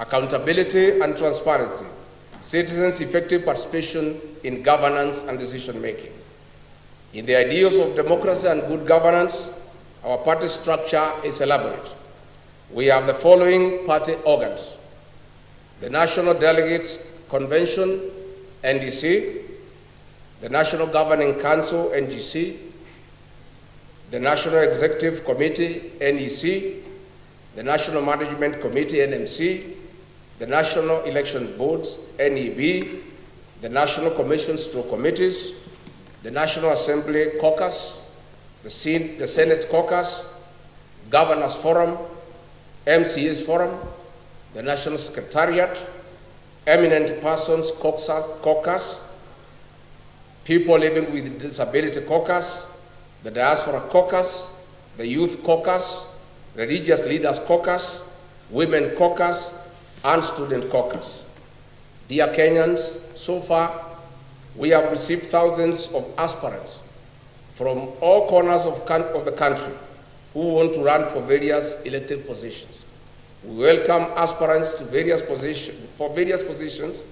accountability and transparency, citizens' effective participation in governance and decision-making. In the ideals of democracy and good governance, our party structure is elaborate. We have the following party organs: the National Delegates Convention, NDC, the National Governing Council, NGC, the National Executive Committee, NEC, the National Management Committee, NMC, the National Election Boards, NEB, the National Commissions through committees, the National Assembly Caucus, the Senate Caucus, Governors Forum, MCAs Forum, the National Secretariat, Eminent Persons Caucus, People Living with Disability Caucus, the Diaspora Caucus, the Youth Caucus, Religious Leaders Caucus, Women Caucus, and Student Caucus. Dear Kenyans, so far we have received thousands of aspirants from all corners of the country who want to run for various elective positions. We welcome aspirants to various positions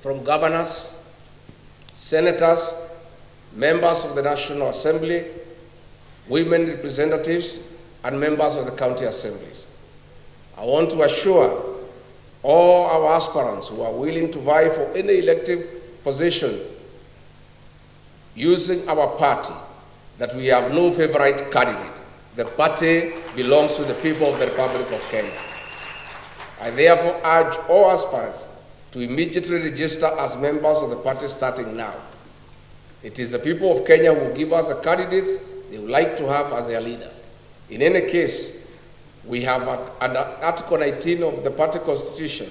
from governors, senators, members of the National Assembly, women representatives, and members of the county assemblies. I want to assure all our aspirants who are willing to vie for any elective position using our party that we have no favorite candidate. The party belongs to the people of the Republic of Kenya. I therefore urge all aspirants to immediately register as members of the party starting now. It is the people of Kenya who give us the candidates they would like to have as their leaders. In any case, we have under Article 19 of the party constitution,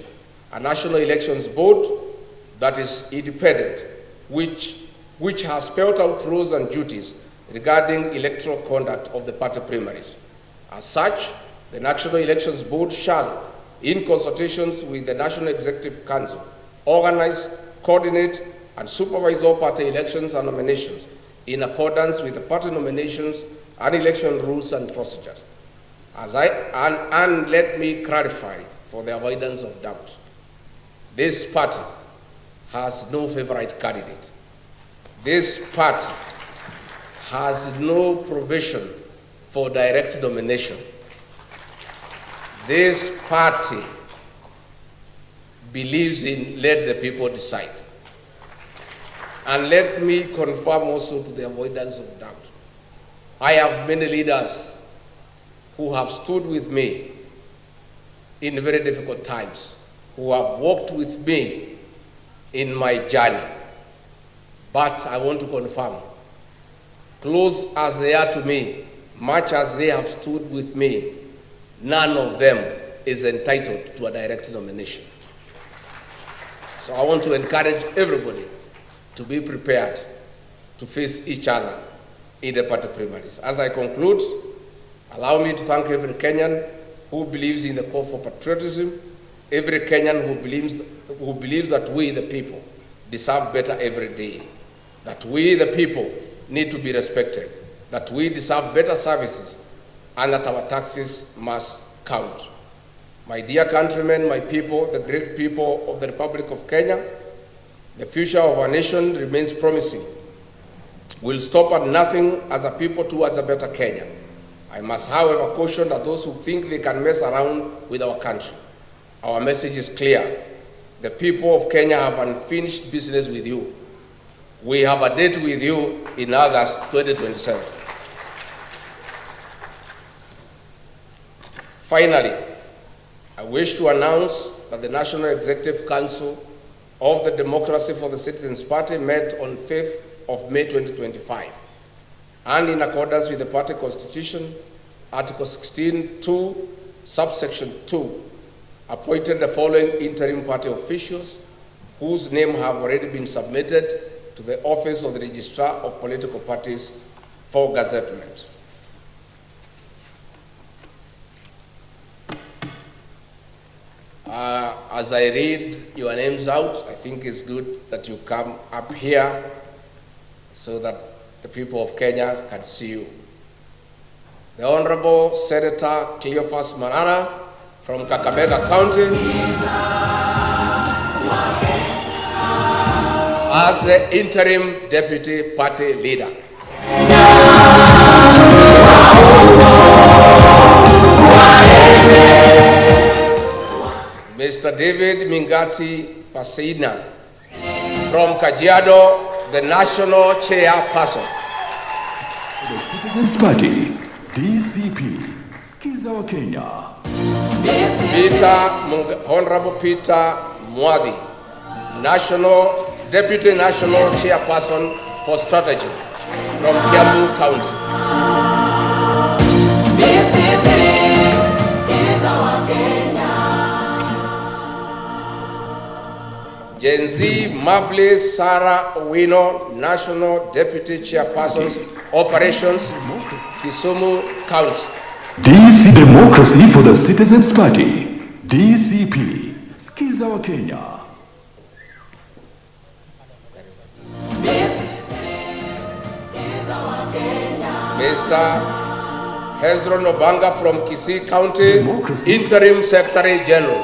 a National Elections Board that is independent, which has spelled out rules and duties regarding electoral conduct of the party primaries. As such, the National Elections Board shall, in consultations with the National Executive Council, organize, coordinate, and supervise all party elections and nominations in accordance with the party nominations and election rules and procedures. And let me clarify for the avoidance of doubt. This party has no favorite candidate. This party has no provision for direct nomination. This party believes in let the people decide. And let me confirm also to the avoidance of doubt. I have many leaders who have stood with me in very difficult times, who have walked with me in my journey. But I want to confirm, close as they are to me, much as they have stood with me, none of them is entitled to a direct nomination. So I want to encourage everybody to be prepared to face each other in the party primaries. As I conclude, allow me to thank every Kenyan who believes in the call for patriotism, every Kenyan who believes that we, the people, deserve better every day, that we, the people, need to be respected, that we deserve better services, and that our taxes must count. My dear countrymen, my people, the great people of the Republic of Kenya, the future of our nation remains promising. We'll stop at nothing as a people towards a better Kenya. I must, however, caution that those who think they can mess around with our country. Our message is clear. The people of Kenya have unfinished business with you. We have a date with you in August 2027. Finally, I wish to announce that the National Executive Council of the Democracy for the Citizens Party met on 5th of May 2025, and in accordance with the party constitution, Article 16(2), subsection 2, appointed the following interim party officials whose names have already been submitted to the Office of the Registrar of Political Parties for gazettement. As I read your names out, I think it's good that you come up here so that the people of Kenya can see you. The Honorable Senator Cleophas Manana from Kakamega County as the interim deputy party leader. Mr. David Mingati Pasina from Kajiado, the national chairperson. The Citizens Party, DCP, Skiza wa Kenya. Honorable Peter Mwadi, Deputy National Chairperson for Strategy from Kiambu County. Gen Z Mable Sarah Owino, National Deputy Chairperson, Operations, Kisumu County. DC Democracy for the Citizens Party, DCP, Skiza wa Kenya. Mr. Hezron Obanga from Kisii County, Democracy. Interim Secretary General.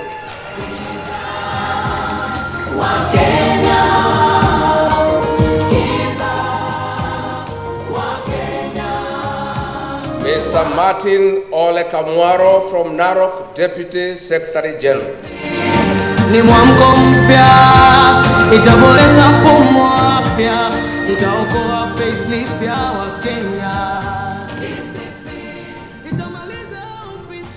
Mr. Martin Ole Kamwaro from Narok, Deputy Secretary General. Ni mwamko mpya, itaboresha mfumo mpya, itaokoa payslip ya Wakenya. Itamaliza ofisi.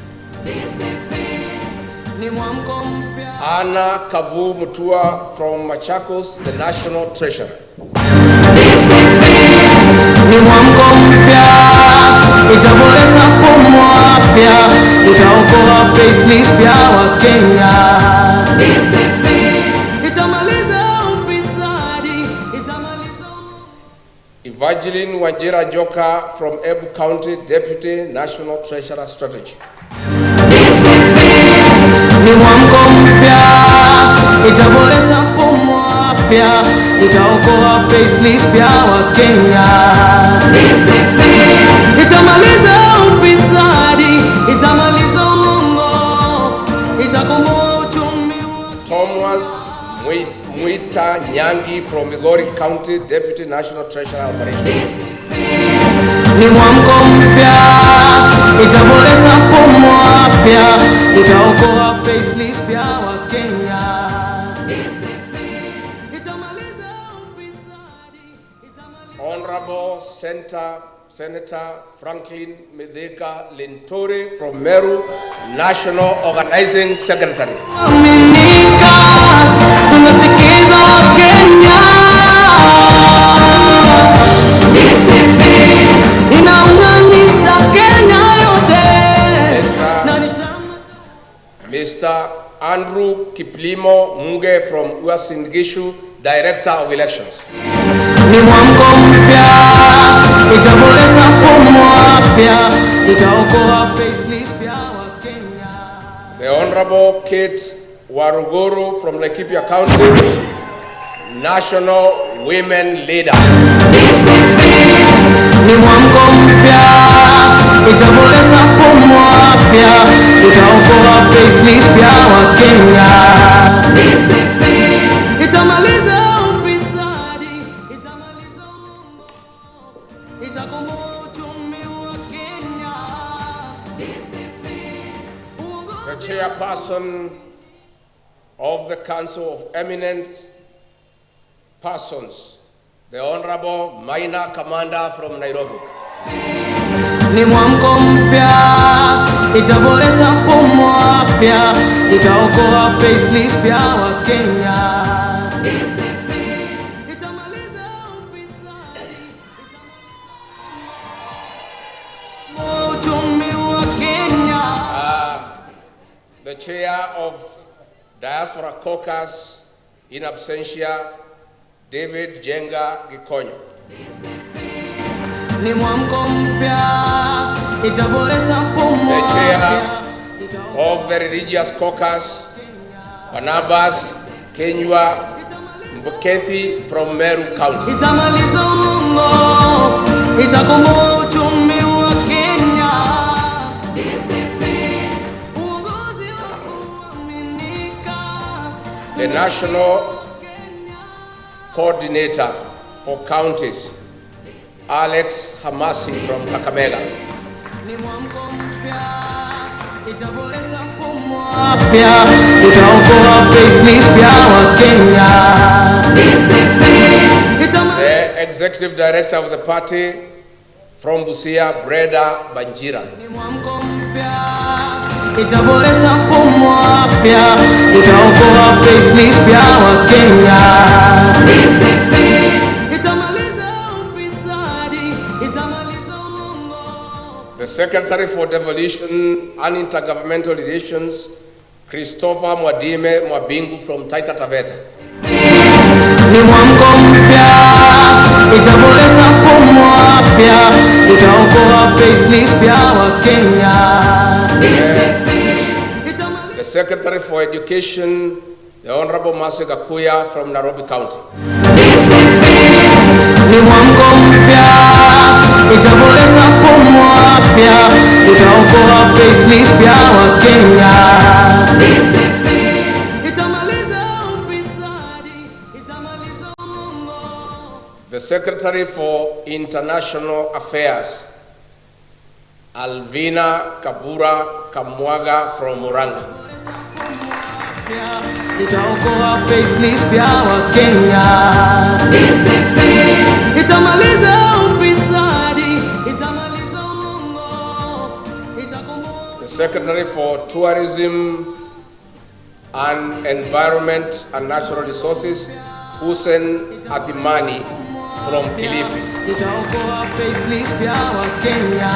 Ni mwamko mpya. Anna Kavu Mutua from Machakos, the National Treasurer. Ni mwamko mpya, itaboresha mfumo mpya, itaokoa payslip ya Wakenya. Itamaliza ufisadi, itamaliza. Evangeline Wajira Joka from Ebu County, Deputy National Treasurer Strategy. Ni mwamko mpya, itaboresha mfumo mpya, itaokoa payslip ya Wakenya. Itamaliza ufisadi, itamaliza uongo, itakomboa uchumi wa Thomas Mwita Nyangi from Migori County, Deputy National Treasurer Operations. Ni mwamko mpya, itaboresha mfumo mpya, itaokoa payslip ya Wakenya. Itamaliza ufisadi, Honorable Senator Franklin Medeka Linturi from Meru, National Organizing Secretary. Aminika, tunasikiza Wakenya. Inaunganisha Kenya yote. Mr. Andrew Kiplimo Muge from Uasin Gishu, Director of Elections. Ni mwamko mpya, itaboresha mfumo mpya, itaokoa payslip ya Wakenya. The Honorable Kate Waruguru from Laikipia County, National Women Leader. Ni mwamko mpya, itaboresha mfumo mpya, itaokoa payslip ya Wakenya. Itamaliza ufisadi, itamaliza uongo, itakomboa uchumi wa Kenya. The chairperson of the Council of Eminent Persons, the Honorable Minor Commander from Nairobi. Ni mwamko mpya, itaboresha mfumo mpya, itaokoa payslip ya Wakenya. Itamaliza ufisadi, itamaliza uchumi wa Kenya. The Chair of Diaspora Caucus in absentia, David Jenga Gikonyo. Ni mwamko mpya, itaboresha mfumo The Chair mpya. of the Religious Caucus, Barnabas Kenywa Mbukethi from Meru County. Itamaliza uongo, itakomboa uchumi wa Kenya. Uongozi wa kuaminika. The National Coordinator for Counties, Alex Hamasi from Kakamega. Ni mwamko mpya, itaboresha mfumo mpya, itaokoa payslip ya Wakenya. The Executive Director of the party from Busia, Breda Banjira. Ni mwamko mpya, itaboresha mfumo mpya, itaokoa payslip ya Wakenya. Itamaliza ufisadi, itamaliza uongo. The Secretary for Devolution and Intergovernmental Relations, Christopher Mwadime Mwabingu from Taita Taveta. Ni mwamko mpya, itaboresha mfumo mpya, itaokoa payslip ya Wakenya. The Secretary for Education, the Honorable Mercy Gakuya from Nairobi County. Ni mwamko mpya, itaboresha mfumo mpya, itaokoa payslip ya Wakenya. Itamaliza ufisadi, itamaliza uongo. The Secretary for International Affairs, Alvina Kabura Kamwaga from Muranga. Itaokoa payslip ya Wakenya. Itamaliza ufisadi, itamaliza uongo, itakomboa. The Secretary for Tourism, and Environment and Natural Resources, Hussein Athimani from Kilifi. Itaokoa payslip ya Wakenya.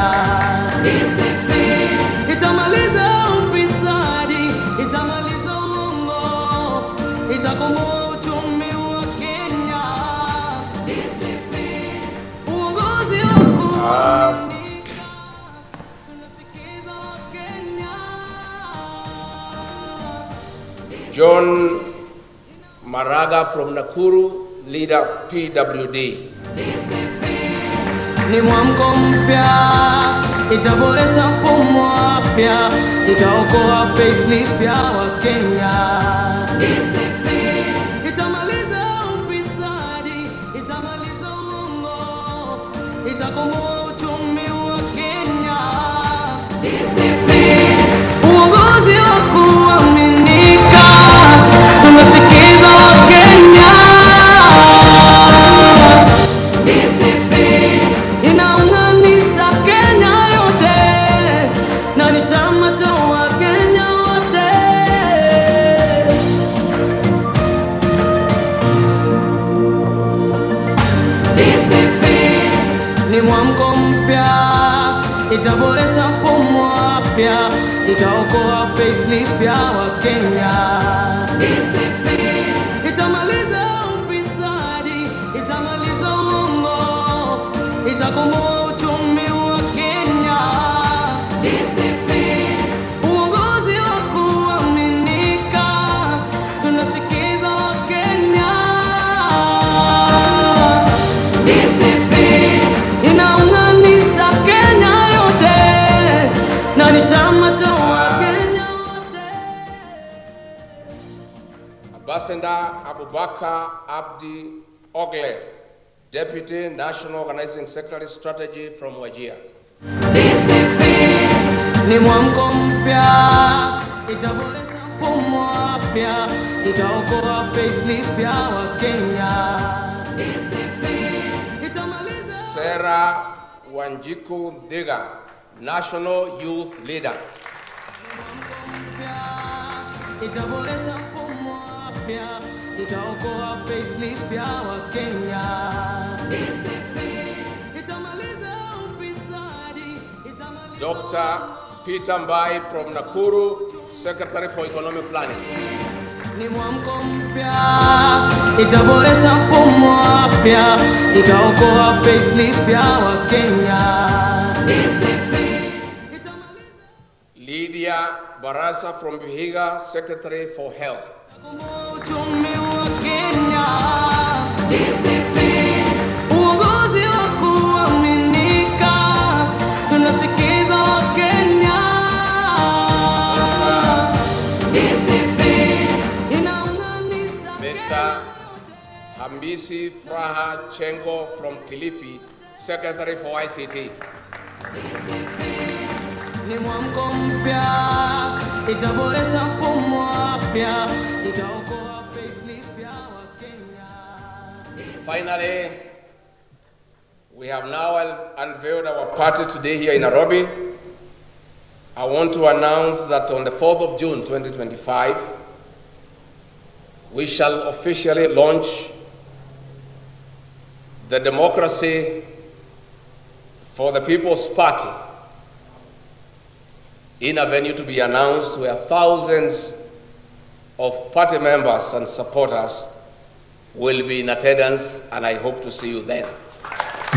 Itamaliza ufisadi, itamaliza uongo, itakomboa uchumi wa Kenya. Uongozi wako tunasikiza Wakenya. John Maraga from Nakuru, leader PWD. Ni mwamko mpya, itaboresha mfumo wa afya, itaokoa payslip ya Wakenya. Itamaliza ufisadi, itamaliza uongo, itakomboa uchumi wa Kenya. Uongozi wa kuaminika, tunasikiza Wakenya. Inaunganisha Kenya yote, na ni chama cha Wakenya wote. Ni mwamko mpya, itaboresha mfumo wa afya, itaokoa payslip ya Wakenya. Itamaliza ufisadi, itamaliza uongo, itakomboa uchumi wa Kenya. Uongozi wa kuaminika, tunasikiza Wakenya. Inaunganisha Kenya yote, na ni chama cha Wakenya wote. Ambassador Abubakar Abdi Ogle, Deputy National Organizing Secretary Strategy from Wajir. Ni mwamko mpya, itaboresha mfumo wa afya, itaokoa payslip ya Wakenya. Itamaliza Sarah Wanjiku Diga, National Youth Leader. itaboresha mfumo wa afya, itaokoa payslip ya Wakenya. Itamaliza ufisadi, itamaliza Dr. Peter Mbai from Nakuru, Secretary for Economic Planning. ni mwamko mpya, itaboresha mfumo wa afya, itaokoa payslip ya Wakenya. Lydia Barasa from Vihiga, Secretary for Health. Uchumi wa Kenya, uongozi wa kuaminika, tunasikiza Wakenya. Mr. Hambisi Fraha Chengo from Kilifi, Secretary for ICT. Ni mwamko mpya, itaboresha mfumo wa afya, itaokoa payslip ya Wakenya. Finally, we have now unveiled our party today here in Nairobi. I want to announce that on the 4th of June 2025, we shall officially launch the Democracy for the People's Party in a venue to be announced, where thousands of party members and supporters will be in attendance, and I hope to see you then.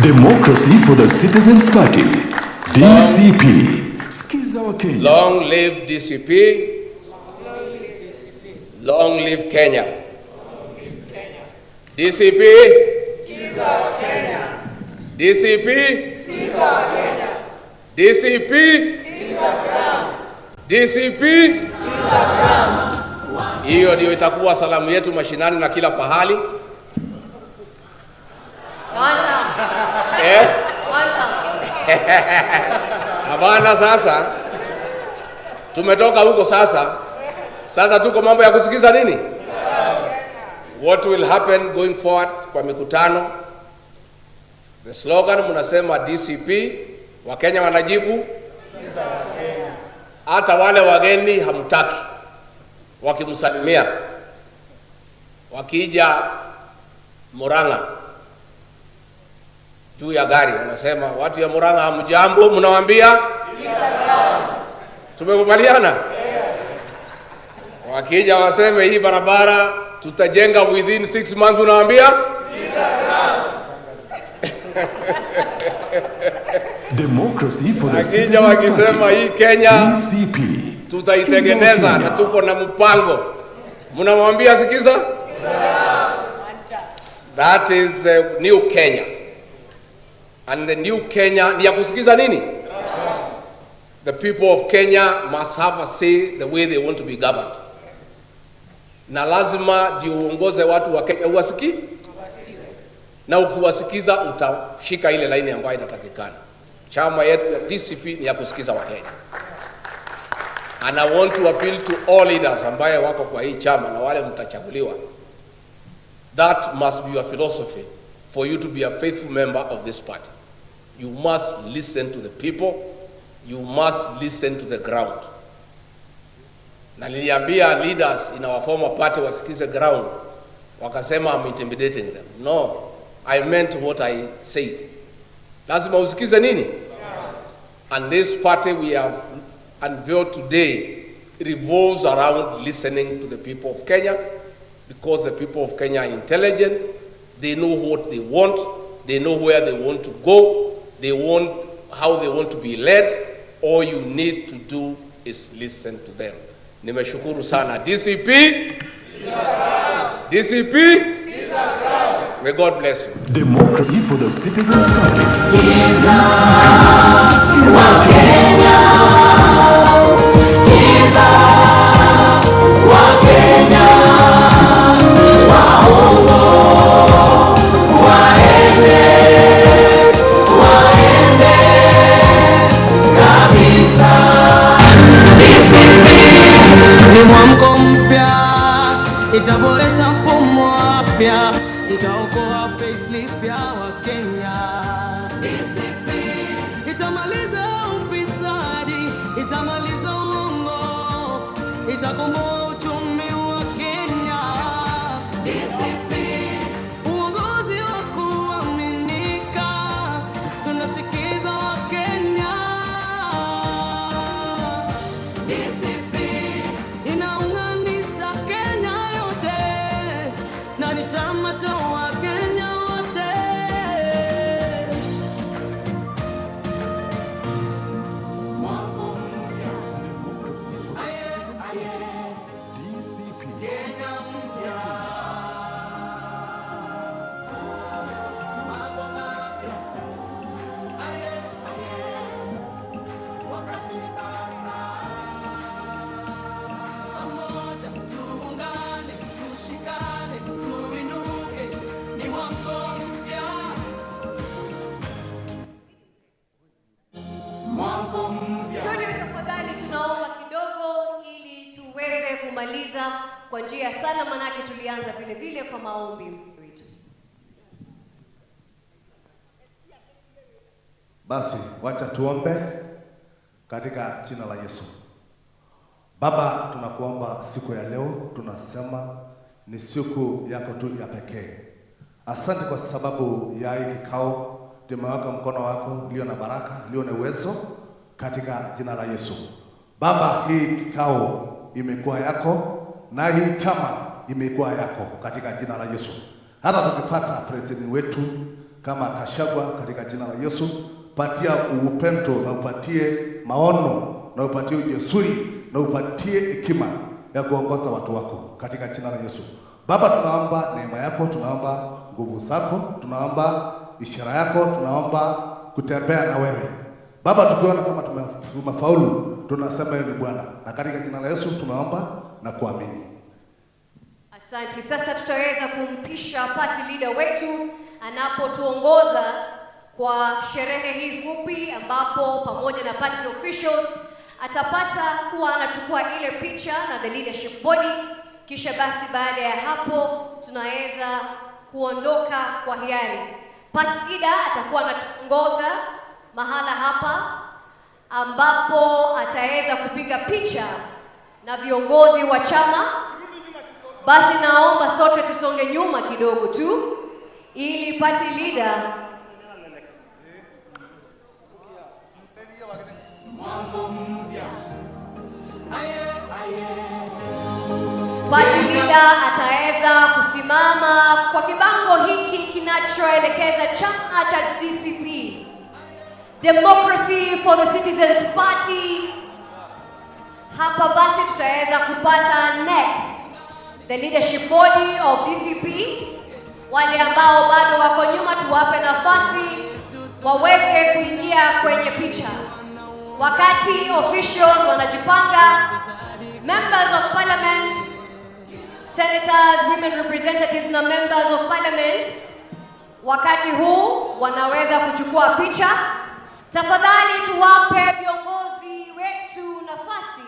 Democracy for the Citizens Party, DCP. Skiza wa Kenya. Long live DCP. Long live Kenya. DCP. Skiza wa Kenya. DCP. Skiza wa Kenya. DCP. DCP. Hiyo ndio itakuwa salamu yetu mashinani na kila pahali. Habana, sasa tumetoka huko, sasa tuko mambo ya kusikiza nini? What will happen going forward kwa mikutano? The slogan mnasema DCP, Wakenya wanajibu hata wale wageni hamtaki. wakimsalimia, wakija Murang'a juu ya gari wanasema, watu ya Murang'a hamjambo, mnawaambia tumekubaliana. Wakija waseme hii barabara tutajenga within 6 months, unawaambia Democracy for the Akija Citizens wakisema Party. hii Kenya DCP. tutaitengeneza na tuko na mpango, mnamwambia sikiza. That is new Kenya, and the new Kenya ni ya kusikiza nini? The people of Kenya must have a say the way they want to be governed, na lazima ndio uongoze watu wa Kenya uwasikie, na ukiwasikiza utashika ile laini ambayo inatakikana. Chama yetu ya DCP ni ya kusikiza Wakenya. And I want to appeal to all leaders ambaye wako kwa hii chama na wale mtachaguliwa. That must be your philosophy for you to be a faithful member of this party. You must listen to the people. You must listen to the ground. Na niliambia leaders in our former party wasikize ground. Wakasema I'm intimidating them. No, I meant what I said. Lazima usikize nini? And this party we have unveiled today revolves around listening to the people of Kenya, because the people of Kenya are intelligent. They know what they want. They know where they want to go. They want how they want to be led. All you need to do is listen to them. Nimeshukuru sana DCP. DCP. May God bless you. Democracy for the Citizens Party. Ni mwamko mpya, itaboresha mfumo wa afya, itaokoa payslip ya Wakenya. DCP itamaliza ufisadi, itamaliza uongo, itakomboa uchumi wa Kenya. DCP uongozi wa kuaminika, tunasikiza Wakenya. DCP inaunganisha Kenya yote na ni chama cha Wakenya wote. Mwako mpya, Democracy for the Citizens Party. DCP. Kenya mpya. Mambo mapya. Wakati ni sasa. Pamoja tuungane, tushikane, tuinuke, ni mwamko mpya. Mwamko mpya. Studio, tafadhali tunaomba kidogo ili tuweze kumaliza kwa njia ya sala, manake tulianza vile vile kwa maombi wetu. Basi wacha tuombe katika jina la Yesu. Baba, tunakuomba siku ya leo, tunasema ni siku yako tu ya pekee. Asante kwa sababu ya hii kikao, tumeweka mkono wako ulio na baraka, ulio na uwezo katika jina la Yesu. Baba, hii kikao imekuwa yako na hii chama imekuwa yako katika jina la Yesu. Hata tukipata president wetu kama Gachagua katika jina la Yesu, patia upendo na upatie maono na upatie ujasiri na upatie hekima ya kuongoza watu wako katika jina la Yesu. Baba, tunaomba neema yako, tunaomba nguvu zako, tunaomba ishara yako, tunaomba kutembea na wewe. Baba, tukiona kama tumefaulu, tunasema wewe ni Bwana, na katika jina la Yesu tunaomba na kuamini. Asante. Sasa tutaweza kumpisha party leader wetu anapotuongoza kwa sherehe hii fupi, ambapo pamoja na party officials atapata kuwa anachukua ile picha na the leadership body. Kisha basi baada ya hapo tunaweza kuondoka kwa hiari. Party leader atakuwa anatuongoza mahala hapa ambapo ataweza kupiga picha na viongozi wa chama, basi naomba sote tusonge nyuma kidogo tu ili party leader ataweza kusimama kwa kibango hiki kinachoelekeza chama cha DCP, Democracy for the Citizens Party. Hapa basi tutaweza kupata NEC, the leadership body of DCP. Wale ambao bado wako nyuma tuwape nafasi waweze kuingia kwenye picha. Wakati officials wanajipanga, members of parliament, senators, women representatives na members of parliament, wakati huu wanaweza kuchukua picha. Tafadhali tuwape viongozi wetu nafasi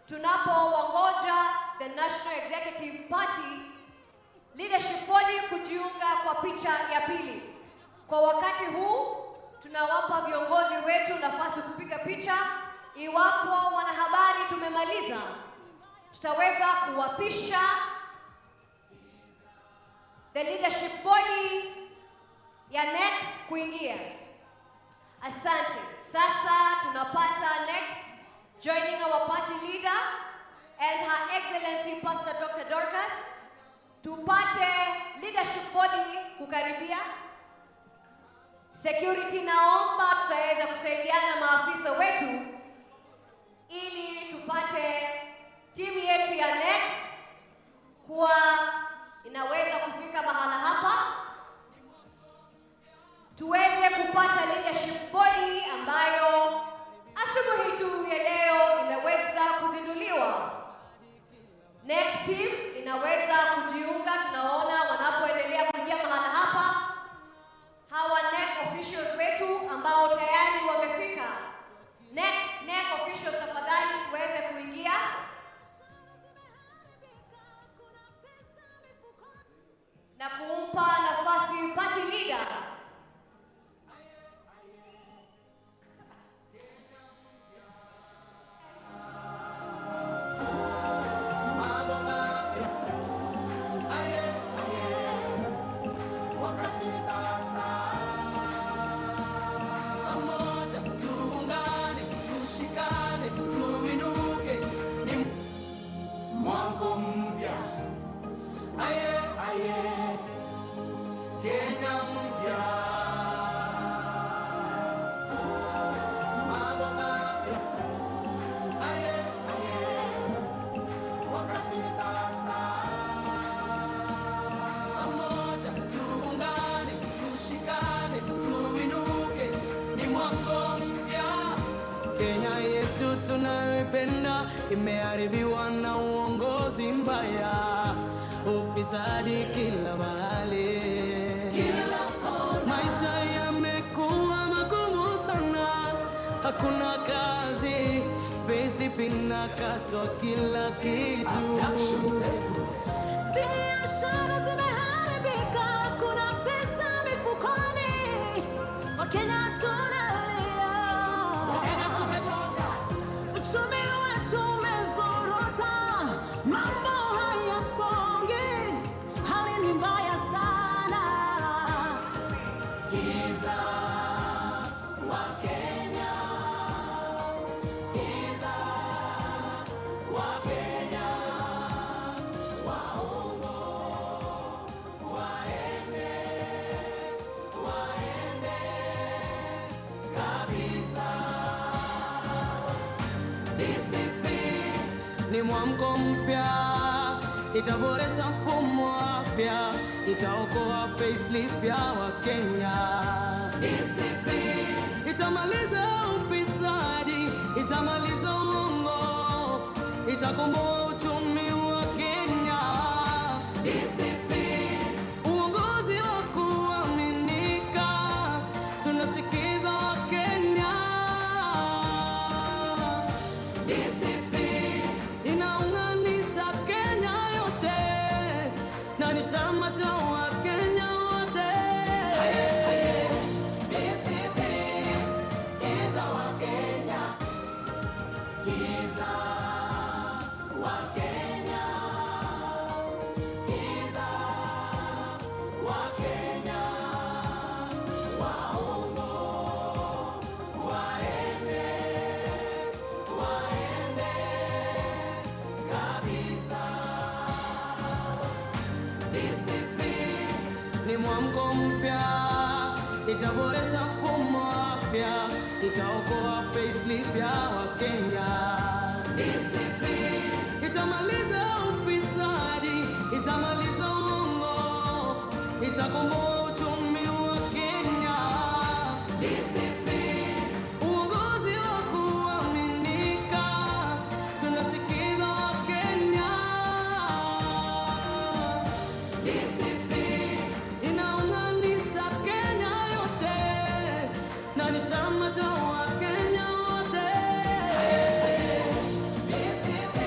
tunapowangoja the National Executive Party leadership body kujiunga kwa picha ya pili. Kwa wakati huu tunawapa viongozi wetu nafasi kupiga picha. Iwapo wanahabari tumemaliza, tutaweza kuwapisha the leadership body ya NEC kuingia. Asante. Sasa tunapata NEC joining our party leader and Her Excellency Pastor Dr. Dorcas. Tupate leadership body kukaribia. Security, naomba tutaweza kusaidiana maafisa wetu ili tupate timu yetu ya NEC kuwa inaweza kufika mahala hapa, tuweze kupata leadership body ambayo asubuhi tu ya leo imeweza kuzinduliwa. NEC team inaweza kujiunga, tunaona wanapoendelea kuingia mahala hapa. Hawa NEC officials wetu ambao tayari wamefika. NEC officials, tafadhali tuweze kuingia. Na kumpa nafasi party leader. Imeharibiwa na uongozi mbaya, ufisadi kila mahali, kila kona. Maisha yamekuwa magumu sana, hakuna kazi, payslip inakatwa kila kitu. Biashara zimeharibika, hakuna pesa mifukoni, Wakenya tunalia, Wakenya tumechoka, uchumi wetu umezorota, mambo hayasongi, hali ni mbaya sana. Sikiza Wakenya, sikiza Wakenya, waongo waende kabisa. DCP ni mwamko mpya, itaboresha mfumo wa afya, itaokoa payslip ya Wakenya. DCP itamaliza ufisadi, itamaliza uongo, itakomboa uchumi wa Kenya. DCP uongozi wa kuaminika, tunasikiza Wakenya. DCP inaunganisha Kenya yote na ni chama cha Wakenya wote. DCP, sikiza Wakenya, sikiza itaboresha mfumo wa afya, itaokoa payslip ya Wakenya. DCP itamaliza ufisadi, itamaliza uongo, itakomboa uchumi wa Kenya. DCP uongozi wa kuaminika, tunasikiza Wakenya. DCP inaunganisha Kenya yote na ni chama cha Wakenya wote. DCP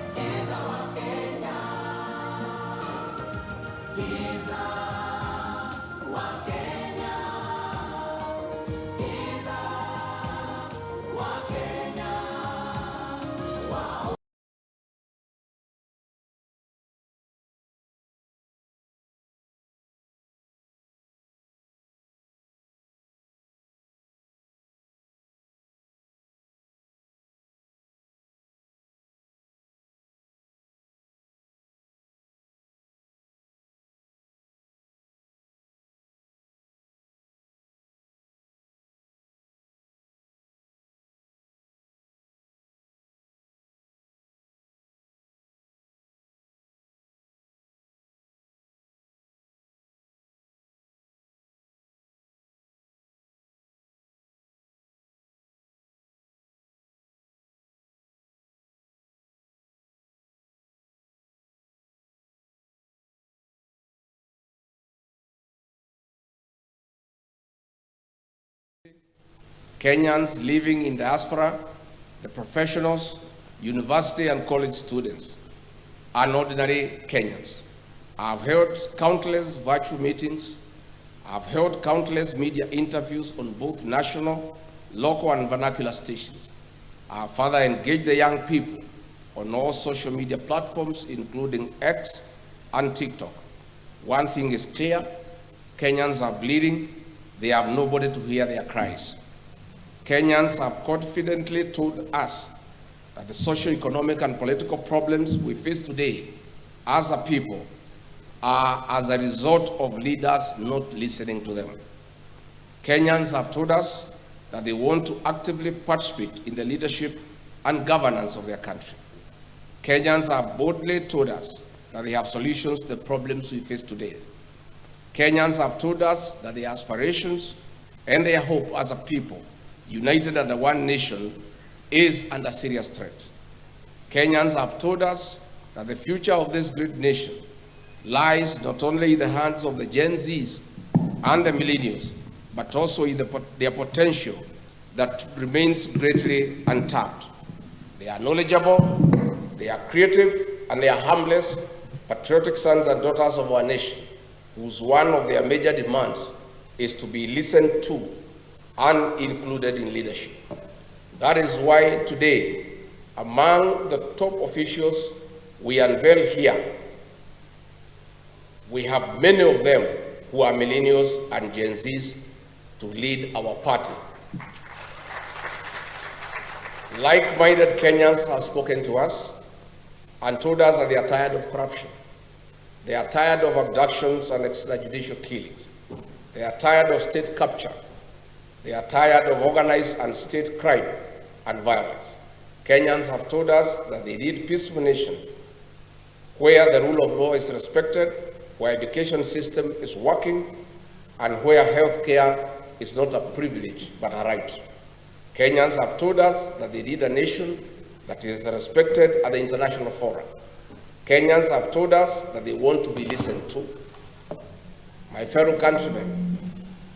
sikiza Wakenya, sikiza Wakenya, sikiza Wakenya. Kenyans living in diaspora, the professionals, university and college students, and ordinary Kenyans. I've held countless virtual meetings. I've held countless media interviews on both national, local, and vernacular stations. I've further engaged the young people on all social media platforms, including X and TikTok. One thing is clear, Kenyans are bleeding. They have nobody to hear their cries. Kenyans have confidently told us that the socio-economic and political problems we face today as a people are as a result of leaders not listening to them. Kenyans have told us that they want to actively participate in the leadership and governance of their country. Kenyans have boldly told us that they have solutions to the problems we face today. Kenyans have told us that their aspirations and their hope as a people, united under one nation, is under serious threat. Kenyans have told us that the future of this great nation lies not only in the hands of the Gen Zs and the millennials, but also in their potential that remains greatly untapped. They are knowledgeable, they are creative, and they are harmless, patriotic sons and daughters of our nation, whose one of their major demands is to be listened to and included in leadership. That is why today, among the top officials we unveil here, we have many of them who are millennials and Gen Zs to lead our party. Like-minded Kenyans have spoken to us and told us that they are tired of corruption. They are tired of abductions and extrajudicial killings. They are tired of state capture. They are tired of organized and state crime and violence. Kenyans have told us that they need a peaceful nation where the rule of law is respected, where education system is working, and where healthcare is not a privilege but a right. Kenyans have told us that they need a nation that is respected at the international forum. Kenyans have told us that they want to be listened to. My fellow countrymen,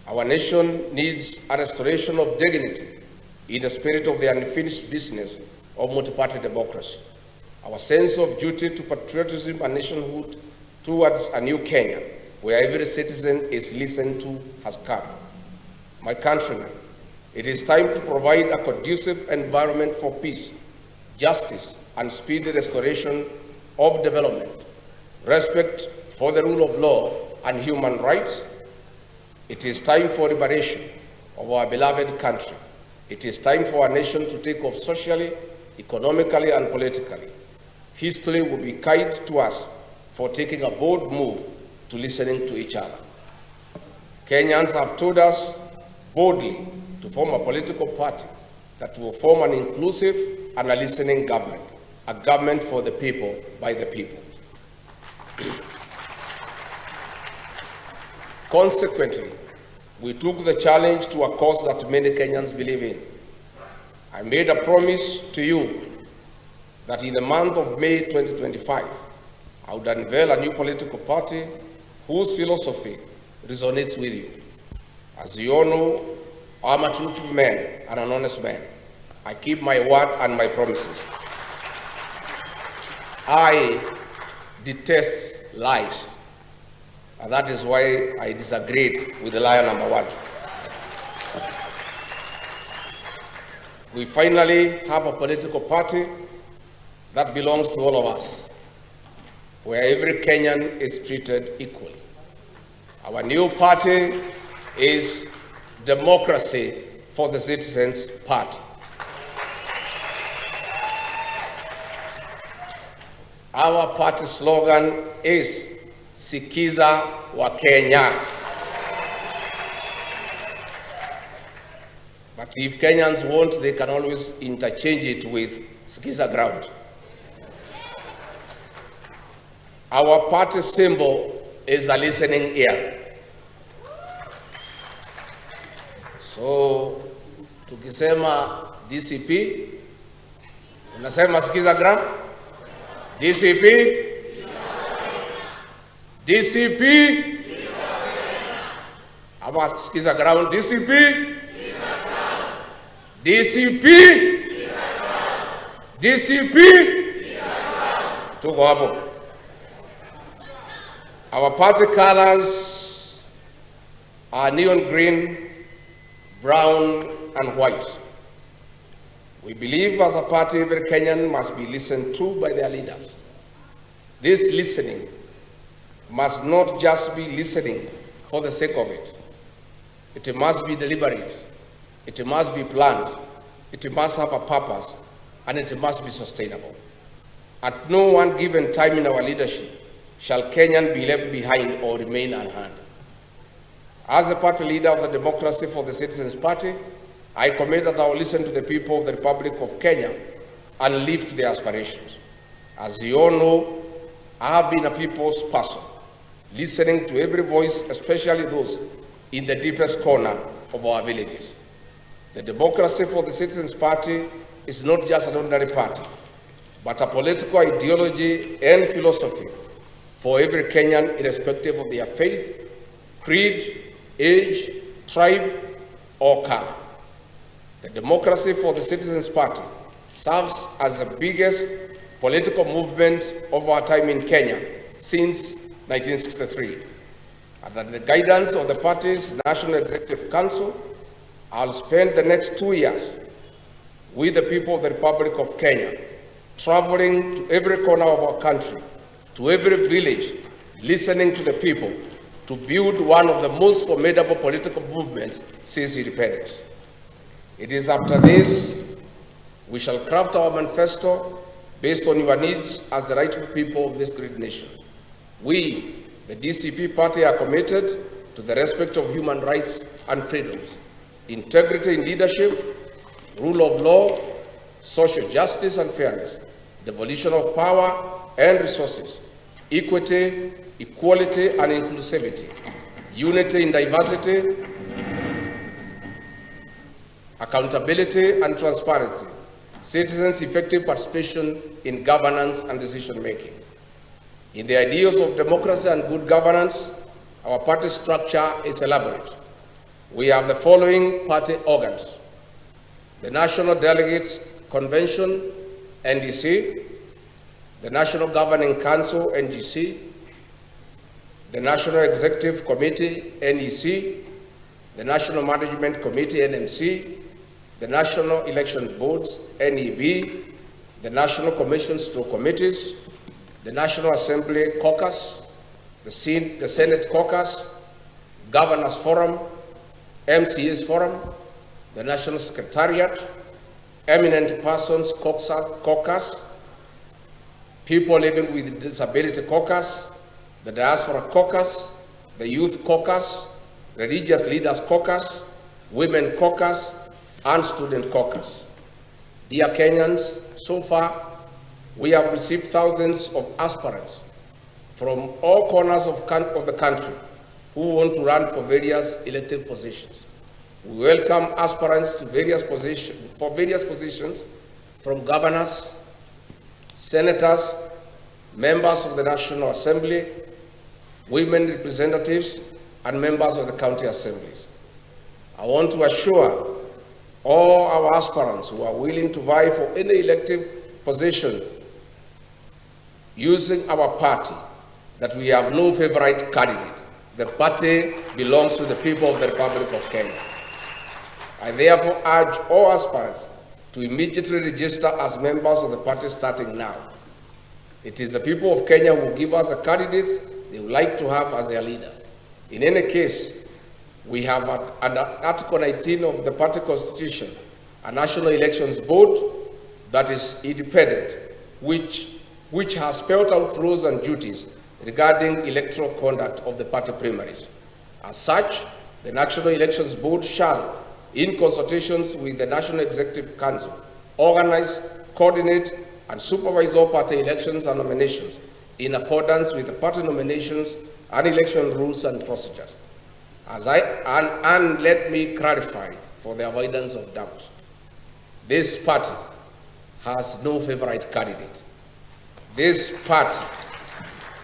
our nation needs a restoration of dignity in the spirit of the unfinished business of multi-party democracy. Our sense of duty to patriotism and nationhood towards a new Kenya, where every citizen is listened to, has come. My countrymen, it is time to provide a conducive environment for peace, justice, and speedy restoration of development, respect for the rule of law and human rights. It is time for liberation of our beloved country. It is time for our nation to take off socially, economically, and politically. History will be kind to us for taking a bold move to listening to each other. Kenyans have told us boldly to form a political party that will form an inclusive and a listening government, a government for the people, by the people. Consequently, we took the challenge to a cause that many Kenyans believe in. I made a promise to you that in the month of May 2025, I would unveil a new political party whose philosophy resonates with you. As you all know, I'm a truthful man and an honest man. I keep my word and my promises. I detest lies, and that is why I disagreed with the liar number one. We finally have a political party that belongs to all of us, where every Kenyan is treated equally. Our new party is Democracy for the Citizens Party. Our party slogan is Sikiza wa Kenya. But if Kenyans want, they can always interchange it with Sikiza ground. Our party symbol is a listening ear. So, tukisema DCP, unasema Sikiza ground? DCP? DCP? Ama Sikiza ground? DCP? DCP? DCP? Tuko hapo. Our party colors are neon green, brown, and white. We believe as a party every Kenyan must be listened to by their leaders. This listening must not just be listening for the sake of it. It must be deliberate. It must be planned. It must have a purpose, and it must be sustainable. At no one given time in our leadership shall Kenyan be left behind or remain unheard. As the party leader of the Democracy for the Citizens Party, I commit that I will listen to the people of the Republic of Kenya and live to their aspirations. As you all know, I have been a people's person, listening to every voice, especially those in the deepest corner of our villages. The Democracy for the Citizens Party is not just an ordinary party, but a political ideology and philosophy for every Kenyan, irrespective of their faith, creed, age, tribe, or color. The Democracy for the Citizens Party serves as the biggest political movement of our time in Kenya since 1963. Under the guidance of the party's National Executive Council, I'll spend the next 2 years with the people of the Republic of Kenya, traveling to every corner of our country, to every village, listening to the people, to build one of the most formidable political movements since independence. It is after this we shall craft our manifesto based on your needs as the rightful people of this great nation. We, the DCP party, are committed to the respect of human rights and freedoms, integrity in leadership, rule of law, social justice and fairness, devolution of power and resources, equity, equality and inclusivity, unity in diversity, accountability and transparency, citizens' effective participation in governance and decision-making. In the ideals of democracy and good governance, our party structure is elaborate. We have the following party organs: the National Delegates Convention, NDC, the National Governing Council, NGC, the National Executive Committee, NEC, the National Management Committee, NMC, the National Election Boards, NEB, the National Commissions through committees, the National Assembly Caucus, the Senate Caucus, Governors Forum, MCAs Forum, the National Secretariat, Eminent Persons Caucus, People Living with Disability Caucus, the Diaspora Caucus, the Youth Caucus, Religious Leaders Caucus, Women Caucus, and Student Caucus. Dear Kenyans, so far, we have received thousands of aspirants from all corners of the country who want to run for various elective positions. We welcome aspirants to various positions from governors, senators, members of the National Assembly, women representatives, and members of the county assemblies. I want to assure all our aspirants who are willing to vie for any elective position using our party that we have no favorite candidate. The party belongs to the people of the Republic of Kenya. I therefore urge all aspirants to immediately register as members of the party starting now. It is the people of Kenya who give us the candidates they would like to have as their leaders. In any case, we have under Article 19 of the party constitution, a National Elections Board that is independent, which has spelled out rules and duties regarding electoral conduct of the party primaries. As such, the National Elections Board shall, in consultations with the National Executive Council, organize, coordinate, and supervise all party elections and nominations in accordance with the party nominations and election rules and procedures. And let me clarify for the avoidance of doubt. This party has no favorite candidate. This party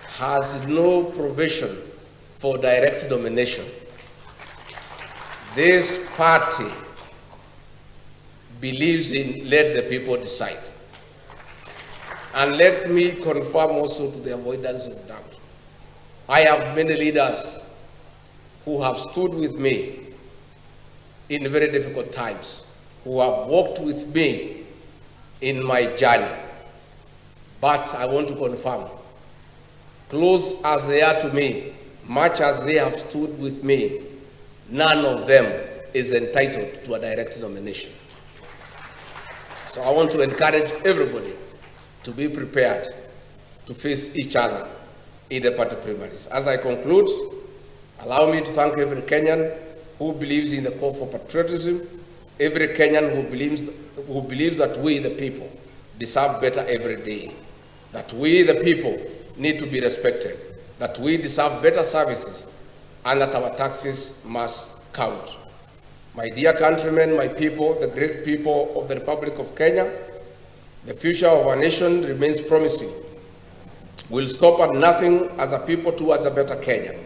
has no provision for direct nomination. This party believes in let the people decide. And let me confirm also to the avoidance of doubt. I have many leaders who have stood with me in very difficult times, who have walked with me in my journey. But I want to confirm, close as they are to me, much as they have stood with me, none of them is entitled to a direct nomination. So I want to encourage everybody to be prepared to face each other in the party primaries. As I conclude, allow me to thank every Kenyan who believes in the call for patriotism, every Kenyan who believes that we, the people, deserve better every day, that we, the people, need to be respected, that we deserve better services, and that our taxes must count. My dear countrymen, my people, the great people of the Republic of Kenya, the future of our nation remains promising. We'll stop at nothing as a people towards a better Kenya.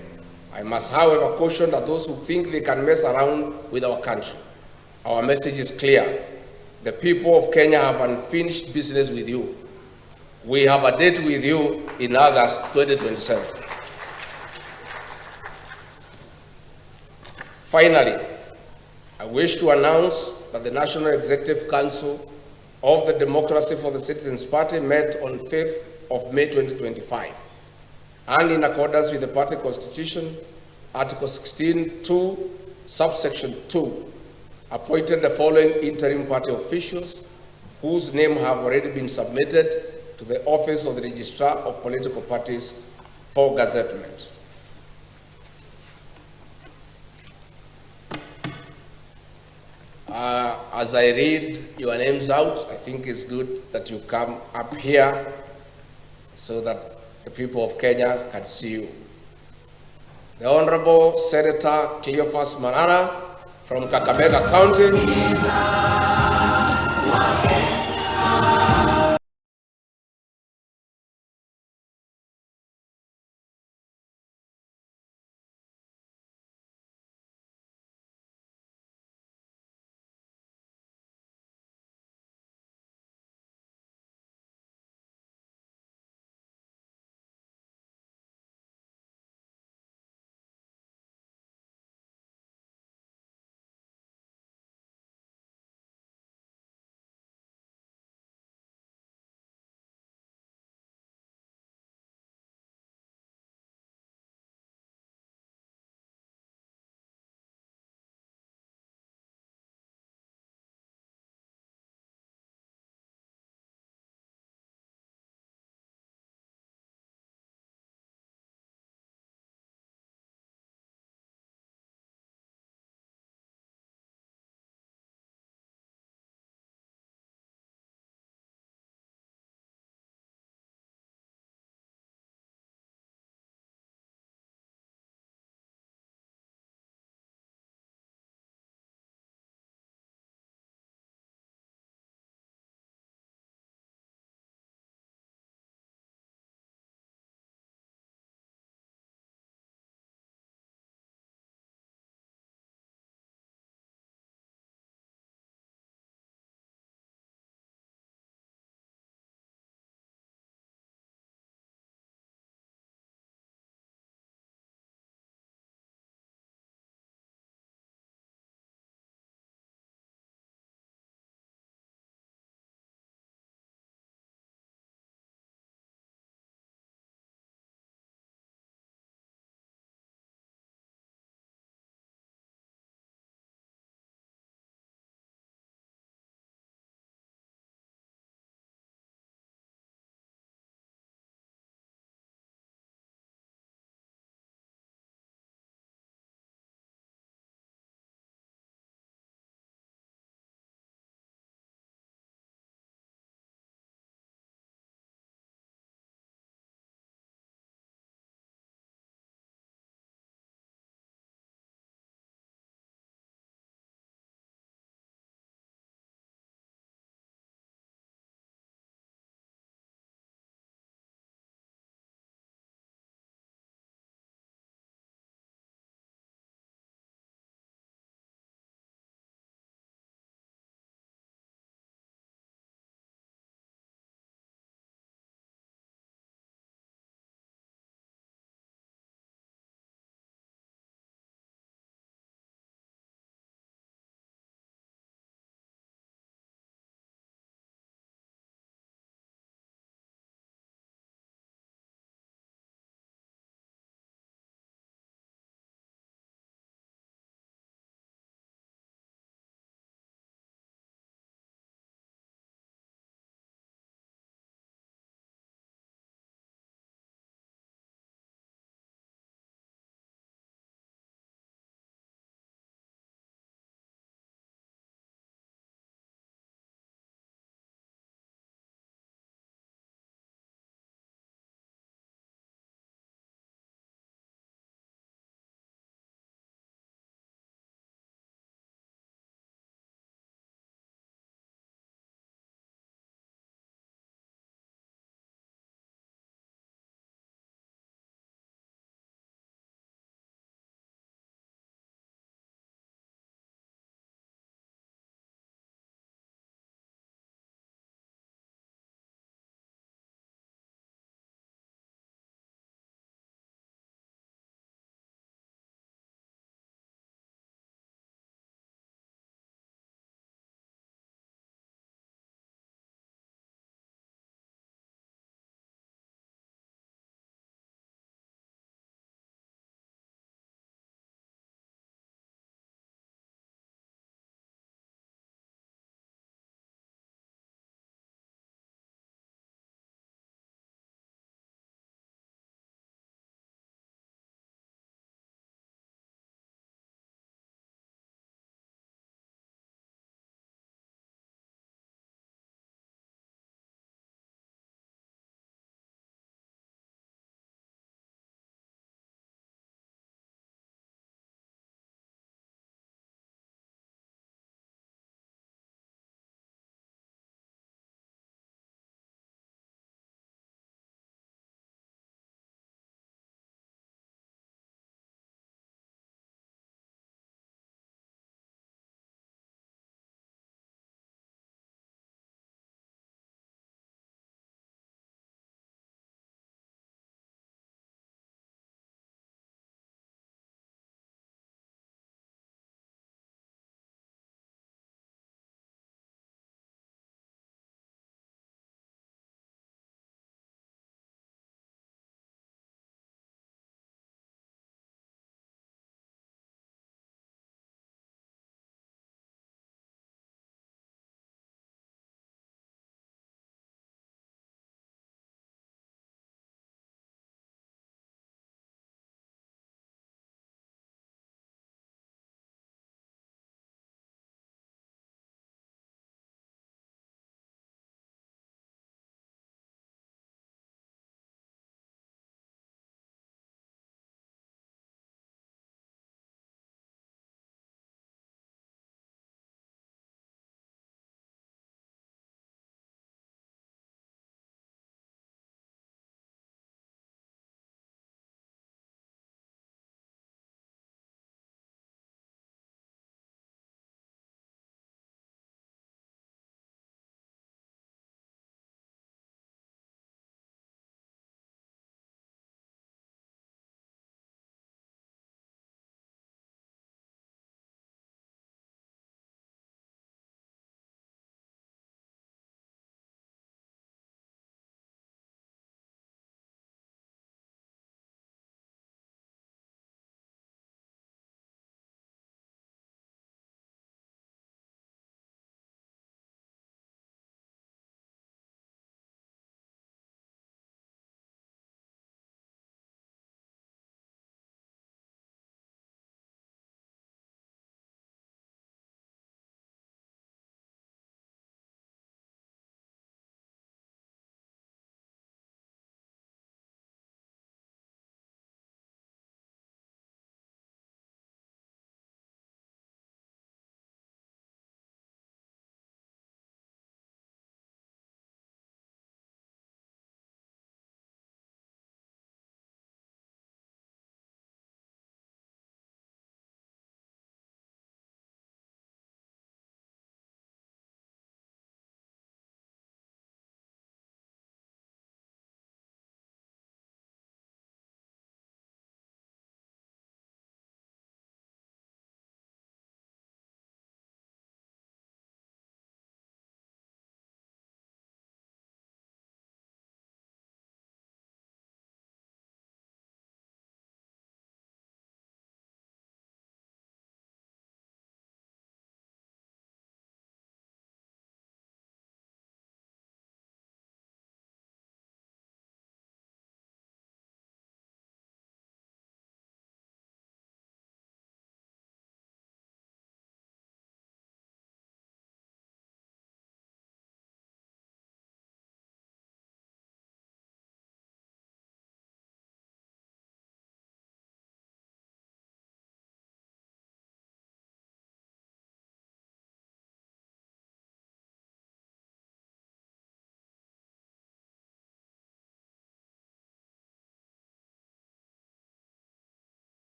I must, however, caution that those who think they can mess around with our country. Our message is clear. The people of Kenya have unfinished business with you. We have a date with you in August 2027. Finally, I wish to announce that the National Executive Council of the Democracy for the Citizens Party met on 5th of May 2025, and in accordance with the party constitution, Article 16(2), subsection 2, appointed the following interim party officials whose names have already been submitted to the Office of the Registrar of Political Parties for gazettement. As I read your names out, I think it's good that you come up here so that the people of Kenya can see you. The Honorable Senator Cleophas Marara from Kakamega County.